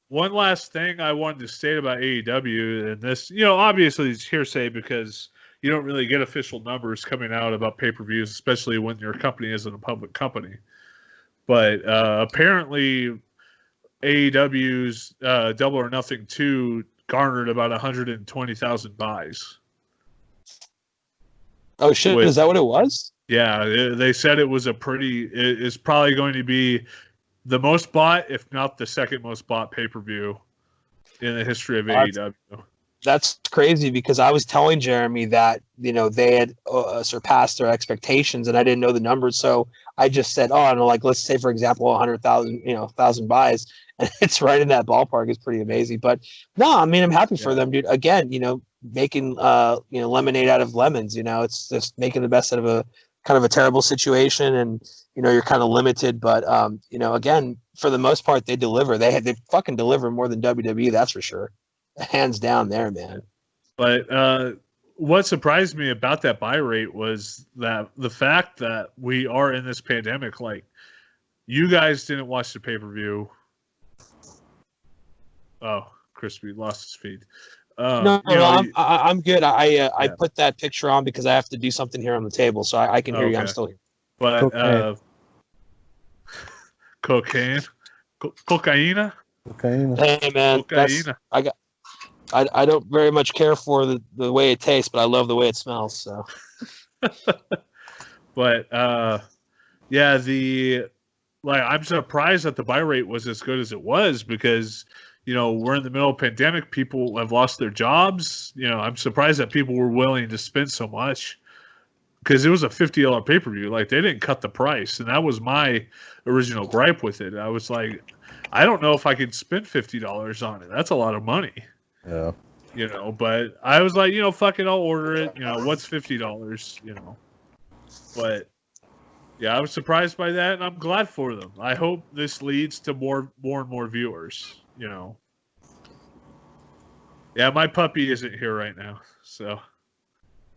One last thing I wanted to state about AEW, and this, obviously it's hearsay because you don't really get official numbers coming out about pay-per-views, especially when your company isn't a public company. But apparently AEW's Double or Nothing 2 garnered about 120,000 buys. Oh, shit. Is that what it was? Yeah, they said it was it's probably going to be the most bought, if not the second most bought pay-per-view in the history of AEW. That's crazy because I was telling Jeremy that, they had surpassed their expectations and I didn't know the numbers. So I just said, let's say, for example, 100,000, 1,000 buys. And it's right in that ballpark. It's pretty amazing. But no, I'm happy for them, dude. Again, making, lemonade out of lemons, it's just making the best out of a kind of a terrible situation. And, you're kind of limited, but, again, for the most part, they deliver. They fucking deliver more than WWE. That's for sure. Hands down there, man. But what surprised me about that buy rate was that the fact that we are in this pandemic, like, you guys didn't watch the pay-per-view. Oh, Crispy lost his feed. I'm good. I put that picture on because I have to do something here on the table, so I can hear you. I'm still here. But cocaine. Hey man, I don't very much care for the way it tastes, but I love the way it smells. So, but I'm surprised that the buy rate was as good as it was because we're in the middle of a pandemic. People have lost their jobs. I'm surprised that people were willing to spend so much. because it was a $50 pay-per-view. Like, they didn't cut the price, and that was my original gripe with it. I was like, I don't know if I could spend $50 on it. That's a lot of money. Yeah. You know, but I was like, fuck it, I'll order it. What's $50? But yeah, I was surprised by that, and I'm glad for them. I hope this leads to more and more viewers. Yeah, my puppy isn't here right now, so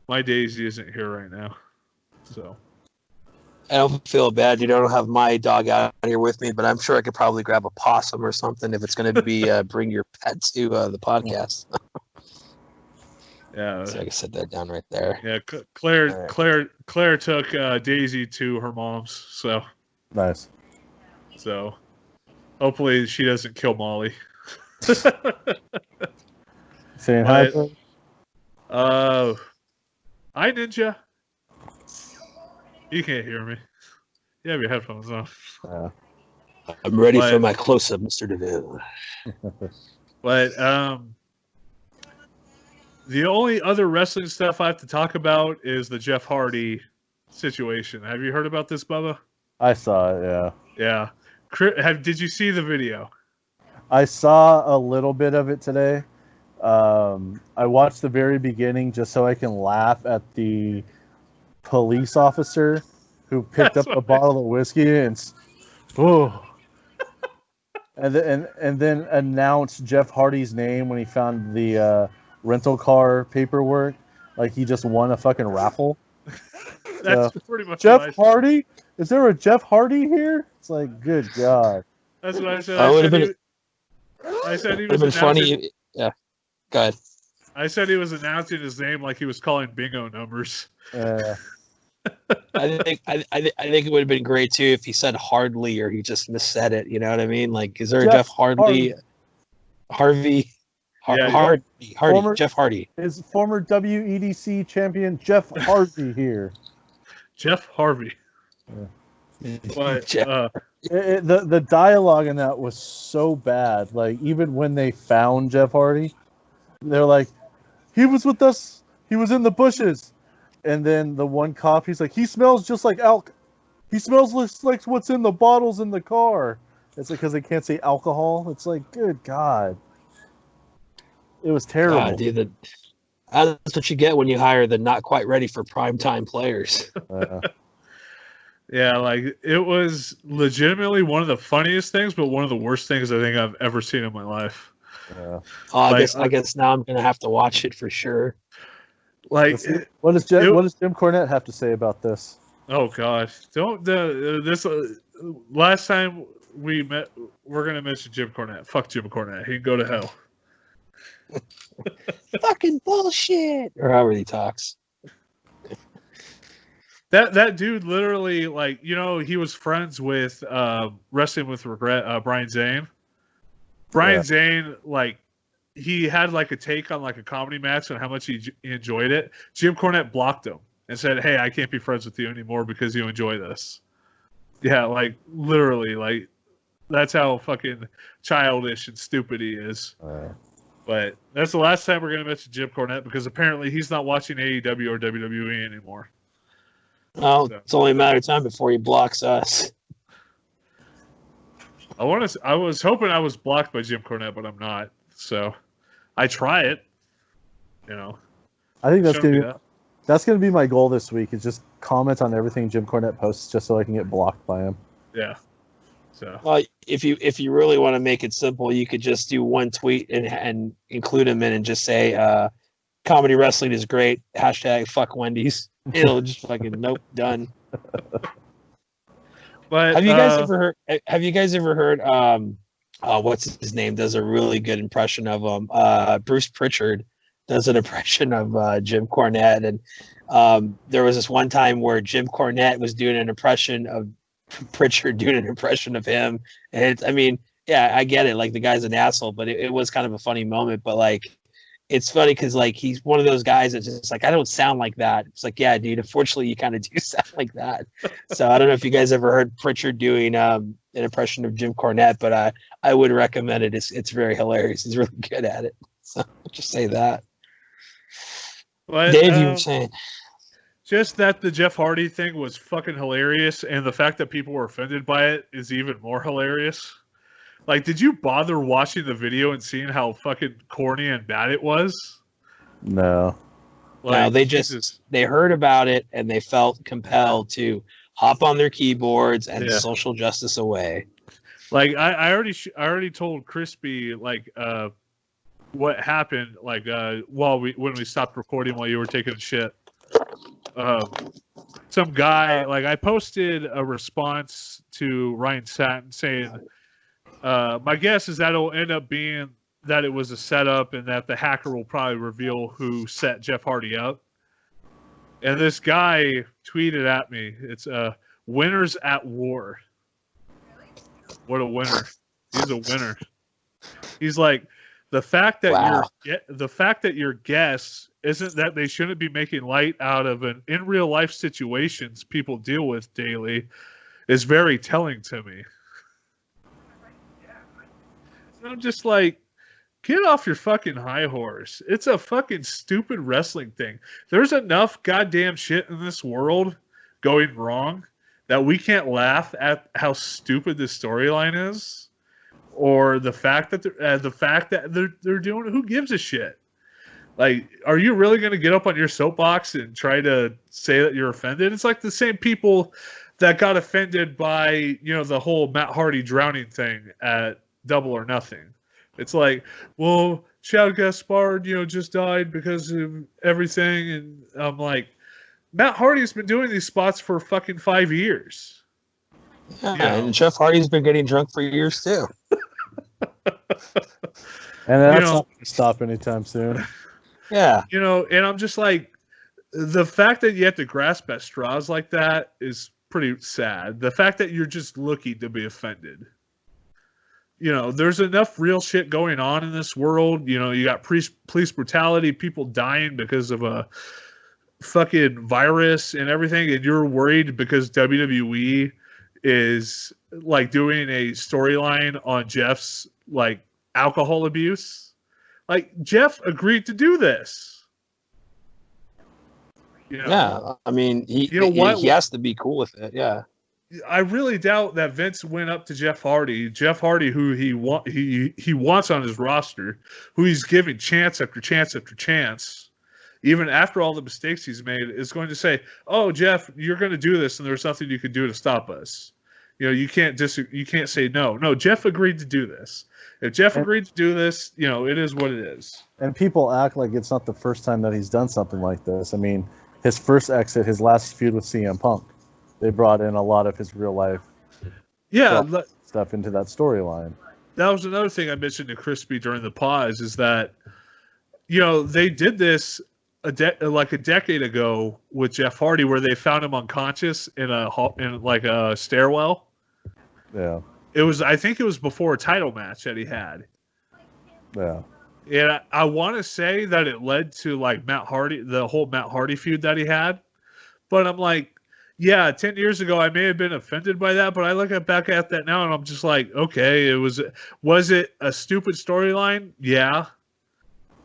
my Daisy isn't here right now, so. I don't feel bad. You don't have my dog out here with me, but I'm sure I could probably grab a possum or something if it's going to be bring your pet to the podcast. Yeah, so I can set that down right there. Yeah, Claire took Daisy to her mom's, so Nice. So hopefully she doesn't kill Molly. Saying hi. Hi, Ninja. You can't hear me. You have your headphones on. I'm ready for my close-up, Mr. DeVille. But the only other wrestling stuff I have to talk about is the Jeff Hardy situation. Have you heard about this, Bubba? I saw it, yeah. Yeah. Did you see the video? I saw a little bit of it today. I watched the very beginning just so I can laugh at the police officer who picked up a bottle of whiskey and then announced Jeff Hardy's name when he found the rental car paperwork, like he just won a fucking raffle. That's pretty much Jeff Hardy. Is there a Jeff Hardy here? It's like, good God. That's what I said. I said he was been funny. Yeah, go ahead. I said he was announcing his name like he was calling bingo numbers. I think it would have been great too if he said Hardly or he just missaid it. You know what I mean? Like, is there a Jeff Hardy? Hardy. Jeff Hardy. Is former WEDC champion Jeff Hardy here? Jeff Harvey. Yeah. But the dialogue in that was so bad. Like, even when they found Jeff Hardy, they're like, he was with us. He was in the bushes. And then the one cop, he's like, he smells just like he smells like what's in the bottles in the car. It's like because they can't say alcohol. It's like, good God. It was terrible. Dude, that's what you get when you hire the not quite ready for primetime players. Yeah, like, it was legitimately one of the funniest things, but one of the worst things I think I've ever seen in my life. Yeah. I guess now I'm gonna have to watch it for sure. Like, what does Jim Cornette have to say about this? Oh gosh, this last time we met, we're gonna mention Jim Cornette. Fuck Jim Cornette. He can go to hell. Fucking bullshit, or however he talks. That dude literally, like, he was friends with Wrestling with Regret, Brian Zane. Brian Zane, like, he had like a take on like a comedy match and how much he enjoyed it. Jim Cornette blocked him and said, "Hey, I can't be friends with you anymore because you enjoy this." Yeah, like, literally, like, that's how fucking childish and stupid he is. But that's the last time we're going to mention Jim Cornette because apparently he's not watching AEW or WWE anymore. Oh, so. It's only a matter of time before he blocks us. I was hoping I was blocked by Jim Cornette, but I'm not. So I try it. I think that's gonna be my goal this week. Is just comment on everything Jim Cornette posts, just so I can get blocked by him. Yeah. So. Well, if you really want to make it simple, you could just do one tweet and include him in and just say, "Comedy wrestling is great." # fuck Wendy's. It'll just fucking nope, done. But have you guys ever heard? What's his name? Does a really good impression of him. Bruce Pritchard does an impression of Jim Cornette, and there was this one time where Jim Cornette was doing an impression of Pritchard doing an impression of him, and I get it. Like, the guy's an asshole, but it was kind of a funny moment. But like, it's funny because like he's one of those guys that's just like, I don't sound like that. It's like, yeah, dude. Unfortunately, you kind of do sound like that. So I don't know if you guys ever heard Pritchard doing an impression of Jim Cornette, but I would recommend it. It's very hilarious. He's really good at it. So I'll just say that. But, Dave, you were saying. Just that the Jeff Hardy thing was fucking hilarious, and the fact that people were offended by it is even more hilarious. Like, did you bother watching the video and seeing how fucking corny and bad it was? No. No, they heard about it and they felt compelled to hop on their keyboards and social justice away. Like, I already told Crispy like what happened like when we stopped recording while you were taking a shit. Some guy, like, I posted a response to Ryan Satin saying, my guess is that it'll end up being that it was a setup and that the hacker will probably reveal who set Jeff Hardy up. And this guy tweeted at me, it's winners at war. What a winner. He's a winner. He's like, the fact that your guess isn't that they shouldn't be making light out of in real life situations people deal with daily is very telling to me. And I'm just like, get off your fucking high horse. It's a fucking stupid wrestling thing. There's enough goddamn shit in this world going wrong that we can't laugh at how stupid this storyline is, or the fact that they're doing it. Who gives a shit? Like, are you really going to get up on your soapbox and try to say that you're offended? It's like the same people that got offended by, the whole Matt Hardy drowning thing at Double or Nothing. It's like, well, Chad Gaspard, just died because of everything. And I'm like, Matt Hardy's been doing these spots for fucking 5 years. Yeah, and Jeff Hardy's been getting drunk for years too. And that's not going to stop anytime soon. Yeah. And I'm just like, the fact that you have to grasp at straws like that is pretty sad. The fact that you're just looking to be offended. There's enough real shit going on in this world. You got police brutality, people dying because of a fucking virus and everything, and you're worried because WWE is like doing a storyline on Jeff's like alcohol abuse. Like, Jeff agreed to do this. Yeah, I mean, he has to be cool with it. Yeah. I really doubt that Vince went up to Jeff Hardy, who he wants on his roster, who he's giving chance after chance after chance, even after all the mistakes he's made, is going to say, "Oh, Jeff, you're going to do this, and there's nothing you can do to stop us." You can't say no. No, Jeff agreed to do this. If Jeff agreed to do this, it is what it is. And people act like it's not the first time that he's done something like this. I mean, his first exit, his last feud with CM Punk, they brought in a lot of his real life stuff into that storyline. That was another thing I mentioned to Crispy during the pause, is that, they did this a decade ago with Jeff Hardy, where they found him unconscious in a stairwell. Yeah. I think it was before a title match that he had. Yeah. And I want to say that it led to like the whole Matt Hardy feud that he had. But I'm like, yeah, 10 years ago I may have been offended by that, but I look back at that now and I'm just like, okay, was it a stupid storyline? Yeah.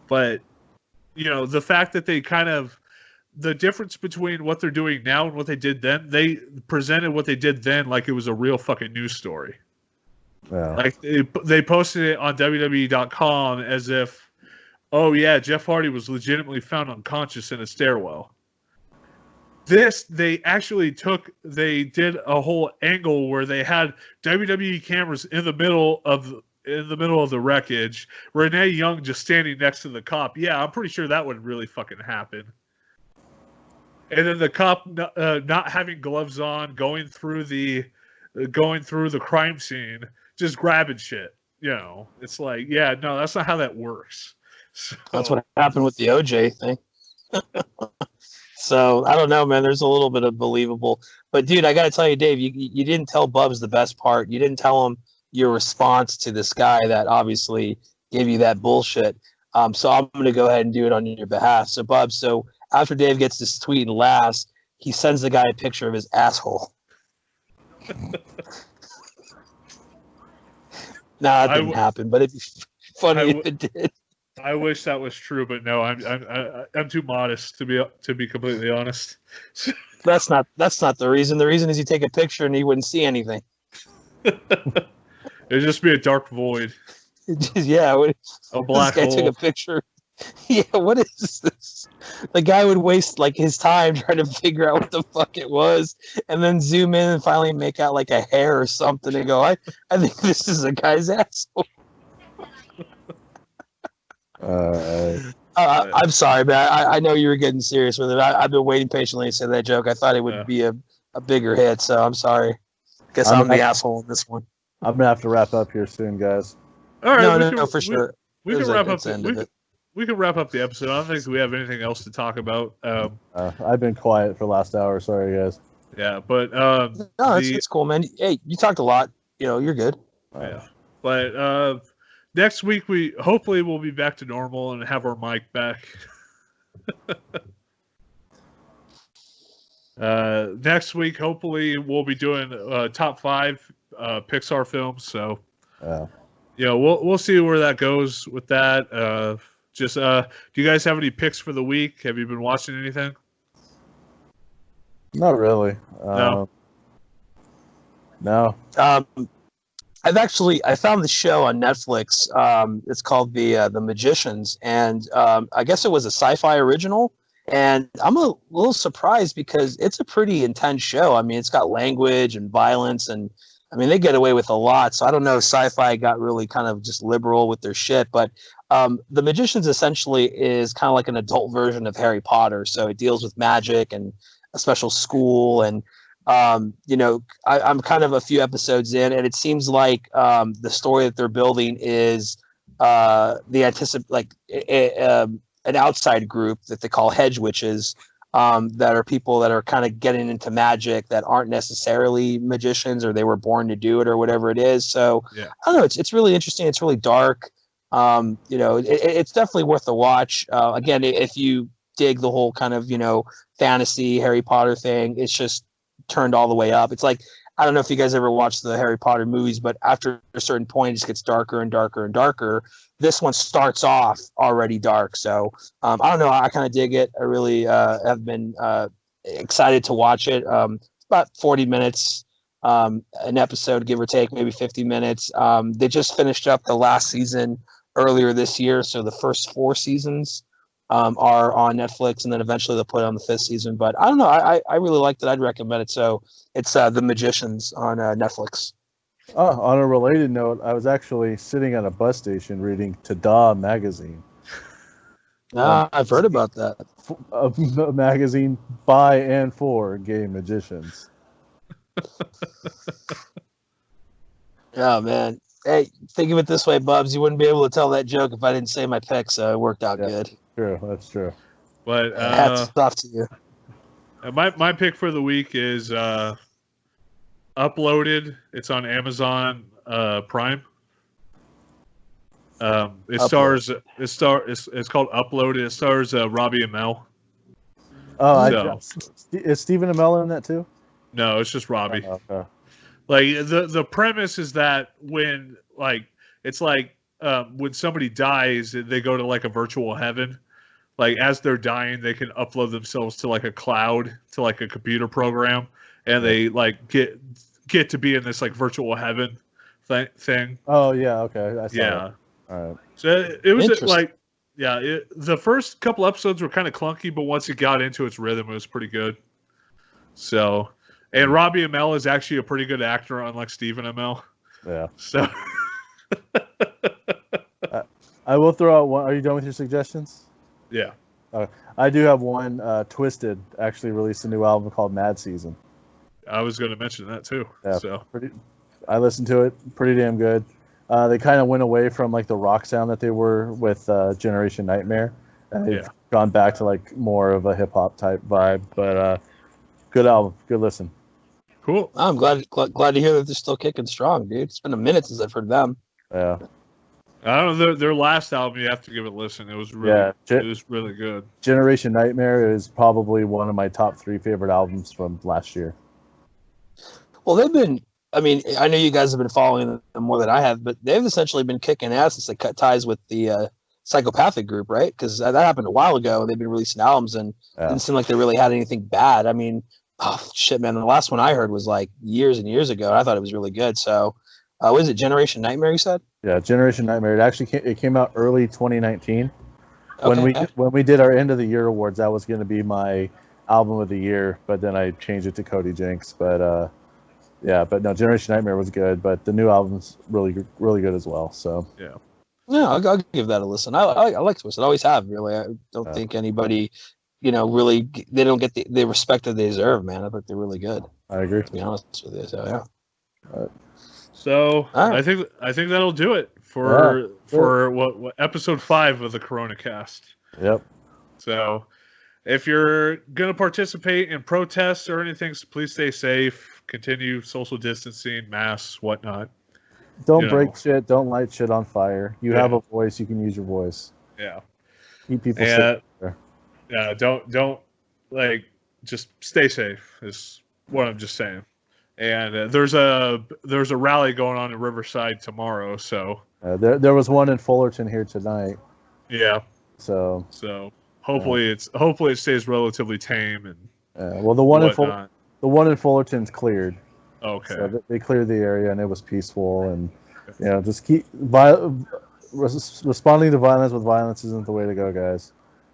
But the fact that they the difference between what they're doing now and what they did then, they presented what they did then like it was a real fucking news story. Yeah. Like they posted it on WWE.com as if, oh yeah, Jeff Hardy was legitimately found unconscious in a stairwell. They did a whole angle where they had WWE cameras in the middle of the wreckage. Renee Young just standing next to the cop. Yeah, I'm pretty sure that would really fucking happen. And then the cop not having gloves on, going through the crime scene, just grabbing shit. It's like, yeah, no, that's not how that works. So, that's what happened with the OJ thing. So I don't know, man. There's a little bit of believable, but dude, I got to tell you, Dave, you didn't tell Bubs the best part. You didn't tell him your response to this guy that obviously gave you that bullshit. So I'm going to go ahead and do it on your behalf. So Bubs, so after Dave gets this tweet and laughs, he sends the guy a picture of his asshole. Nah, that didn't happen, but it'd be funny if it did. I wish that was true, but no, I'm too modest to be completely honest. That's not the reason. The reason is you take a picture and you wouldn't see anything. It'd just be a dark void. Yeah, A black this guy hole. took a picture. Yeah, what is this? The guy would waste like his time trying to figure out what the fuck it was, and then zoom in and finally make out like a hair or something, and go, I think this is a guy's asshole. I'm sorry, man. I know you were getting serious with it. I've been waiting patiently to say that joke. I thought it would be a bigger hit, so I'm sorry. Guess I'm the asshole in this one. I'm gonna have to wrap up here soon, guys. All right, no, for sure. We can wrap up. We can wrap up the episode. I don't think we have anything else to talk about. I've been quiet for the last hour. Sorry, guys. Yeah, but no, it's cool, man. Hey, you talked a lot. You're good. Yeah, but next week hopefully we'll be back to normal and have our mic back. Next week, hopefully, we'll be doing top 5 Pixar films. So, we'll see where that goes with that. Do you guys have any picks for the week? Have you been watching anything? Not really. No. I found the show on Netflix. It's called The Magicians, and I guess it was a sci-fi original. And I'm a little surprised because it's a pretty intense show. I mean, it's got language and violence, and I mean, they get away with a lot. So I don't know if sci-fi got really kind of just liberal with their shit. But The Magicians essentially is kind of like an adult version of Harry Potter. So it deals with magic and a special school. And, I'm kind of a few episodes in, and it seems like the story that they're building is an outside group that they call hedge witches, that are people that are kind of getting into magic that aren't necessarily magicians, or they were born to do it, or whatever it is. So I don't know. It's really interesting. It's really dark. It's definitely worth a watch. Again, if you dig the whole kind of, fantasy Harry Potter thing, it's just turned all the way up. It's like, I don't know if you guys ever watched the Harry Potter movies, but after a certain point, it just gets darker and darker and darker. This one starts off already dark. So I don't know. I kind of dig it. I really have been excited to watch it. It's about 40 minutes an episode, give or take, maybe 50 minutes. They just finished up the last season earlier this year. So the first 4 seasons are on Netflix, and then eventually they'll put it on the 5th season. But I don't know. I really liked it. I'd recommend it. So it's The Magicians on Netflix. Oh, on a related note, I was actually sitting at a bus station reading Ta-Da magazine. I've heard about that. A magazine by and for gay magicians. Yeah, man. Hey, think of it this way, Bubs. You wouldn't be able to tell that joke if I didn't say my pick, so it worked out good. True, that's true. But hats off to you. My pick for the week is Uploaded. It's on Amazon Prime. It's called Uploaded. It stars Robbie Amell. Oh, is Stephen Amell in that too? No, it's just Robbie. Oh, okay. Like the premise is that when when somebody dies, they go to like a virtual heaven. Like as they're dying, they can upload themselves to like a cloud, to like a computer program, and they like get to be in this like virtual heaven thing. Oh yeah, okay. I saw yeah. That. All right. So it was like, the first couple episodes were kind of clunky, but once it got into its rhythm, it was pretty good. So, and Robbie Amell is actually a pretty good actor, unlike Stephen Amell. Yeah. So, I will throw out one. Are you done with your suggestions? Yeah. I do have one. Twisted actually released a new album called Mad Season. I was going to mention that too. Yeah, so I listened to it. Pretty damn good. They kind of went away from like the rock sound that they were with Generation Nightmare, and they've gone back to like more of a hip hop type vibe. But good album, good listen. Cool. I'm glad to hear that they're still kicking strong, dude. It's been a minute since I've heard them. Yeah. I don't know, their last album, you have to give it a listen. It was really, it was really good. Generation Nightmare is probably one of my top 3 favorite albums from last year. Well, they've been, I mean, I know you guys have been following them more than I have, but they've essentially been kicking ass since they cut ties with the psychopathic group, right? Because that happened a while ago. They've been releasing albums and it didn't seem like they really had anything bad. I mean, oh shit, man, the last one I heard was like years and years ago. I thought it was really good. So, was it Generation Nightmare? You said? Yeah, Generation Nightmare. It actually came out early 2019. When we did our end of the year awards, that was going to be my album of the year, but then I changed it to Cody Jinks. But but no, Generation Nightmare was good, but the new album's really good as well. So yeah, I'll give that a listen. I like Twisted. I always have. Really, I don't think anybody, really they don't get the respect that they deserve, man. I think they're really good. I agree. To be honest with you, so yeah. So I think that'll do it for what episode 5 of the CoronaCast. Yep. So if you're gonna participate in protests or anything, please stay safe. Continue social distancing, masks, whatnot. Don't break shit. Don't light shit on fire. You have a voice. You can use your voice. Yeah. Keep people safe. Yeah. Don't just stay safe. Is what I'm just saying. And there's a rally going on in Riverside tomorrow. So there was one in Fullerton here tonight. Yeah. So hopefully it stays relatively tame and well the one in Fullerton's cleared. Okay. So they cleared the area and it was peaceful and just keep responding to violence with violence isn't the way to go, guys.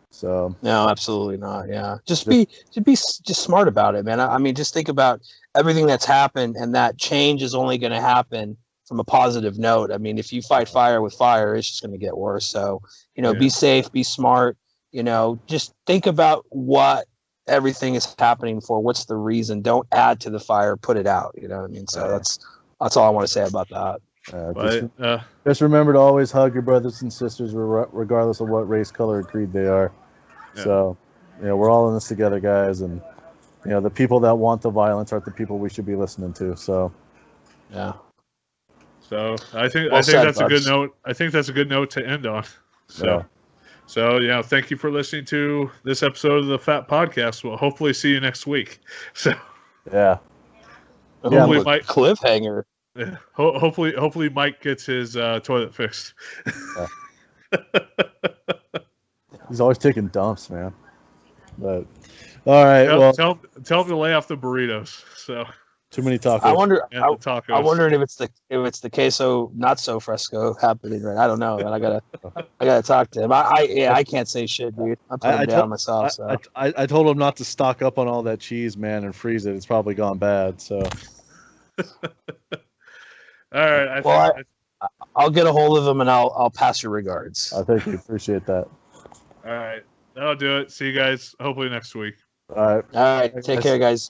So no, absolutely not. Yeah, just be smart about it, man. I mean, just think about everything that's happened, and that change is only going to happen from a positive note. I mean, if you fight fire with fire, it's just going to get worse. So be safe, be smart. Just think about what everything is happening for. What's the reason? Don't add to the fire, put it out. You know what I mean? So that's all I want to say about that. Just remember to always hug your brothers and sisters, regardless of what race, color, or creed they are. Yeah. So, we're all in this together, guys, and the people that want the violence aren't the people we should be listening to. So, yeah. So I think that's a good note. I think that's a good note to end on. So, thank you for listening to this episode of the Fat Podcast. We'll hopefully see you next week. So, yeah. Hopefully, cliffhanger. Yeah. Hopefully, Mike gets his toilet fixed. He's always taking dumps, man. But all right, tell him to lay off the burritos. So too many tacos. I'm wondering if it's the queso not so fresco happening right. I don't know, man. I gotta talk to him. I can't say shit, dude. I'm putting him down myself. So I told him not to stock up on all that cheese, man, and freeze it. It's probably gone bad. So. All right. I'll get a hold of him and I'll pass your regards. Thank you. Appreciate that. All right. That'll do it. See you guys hopefully next week. All right. Take care, guys.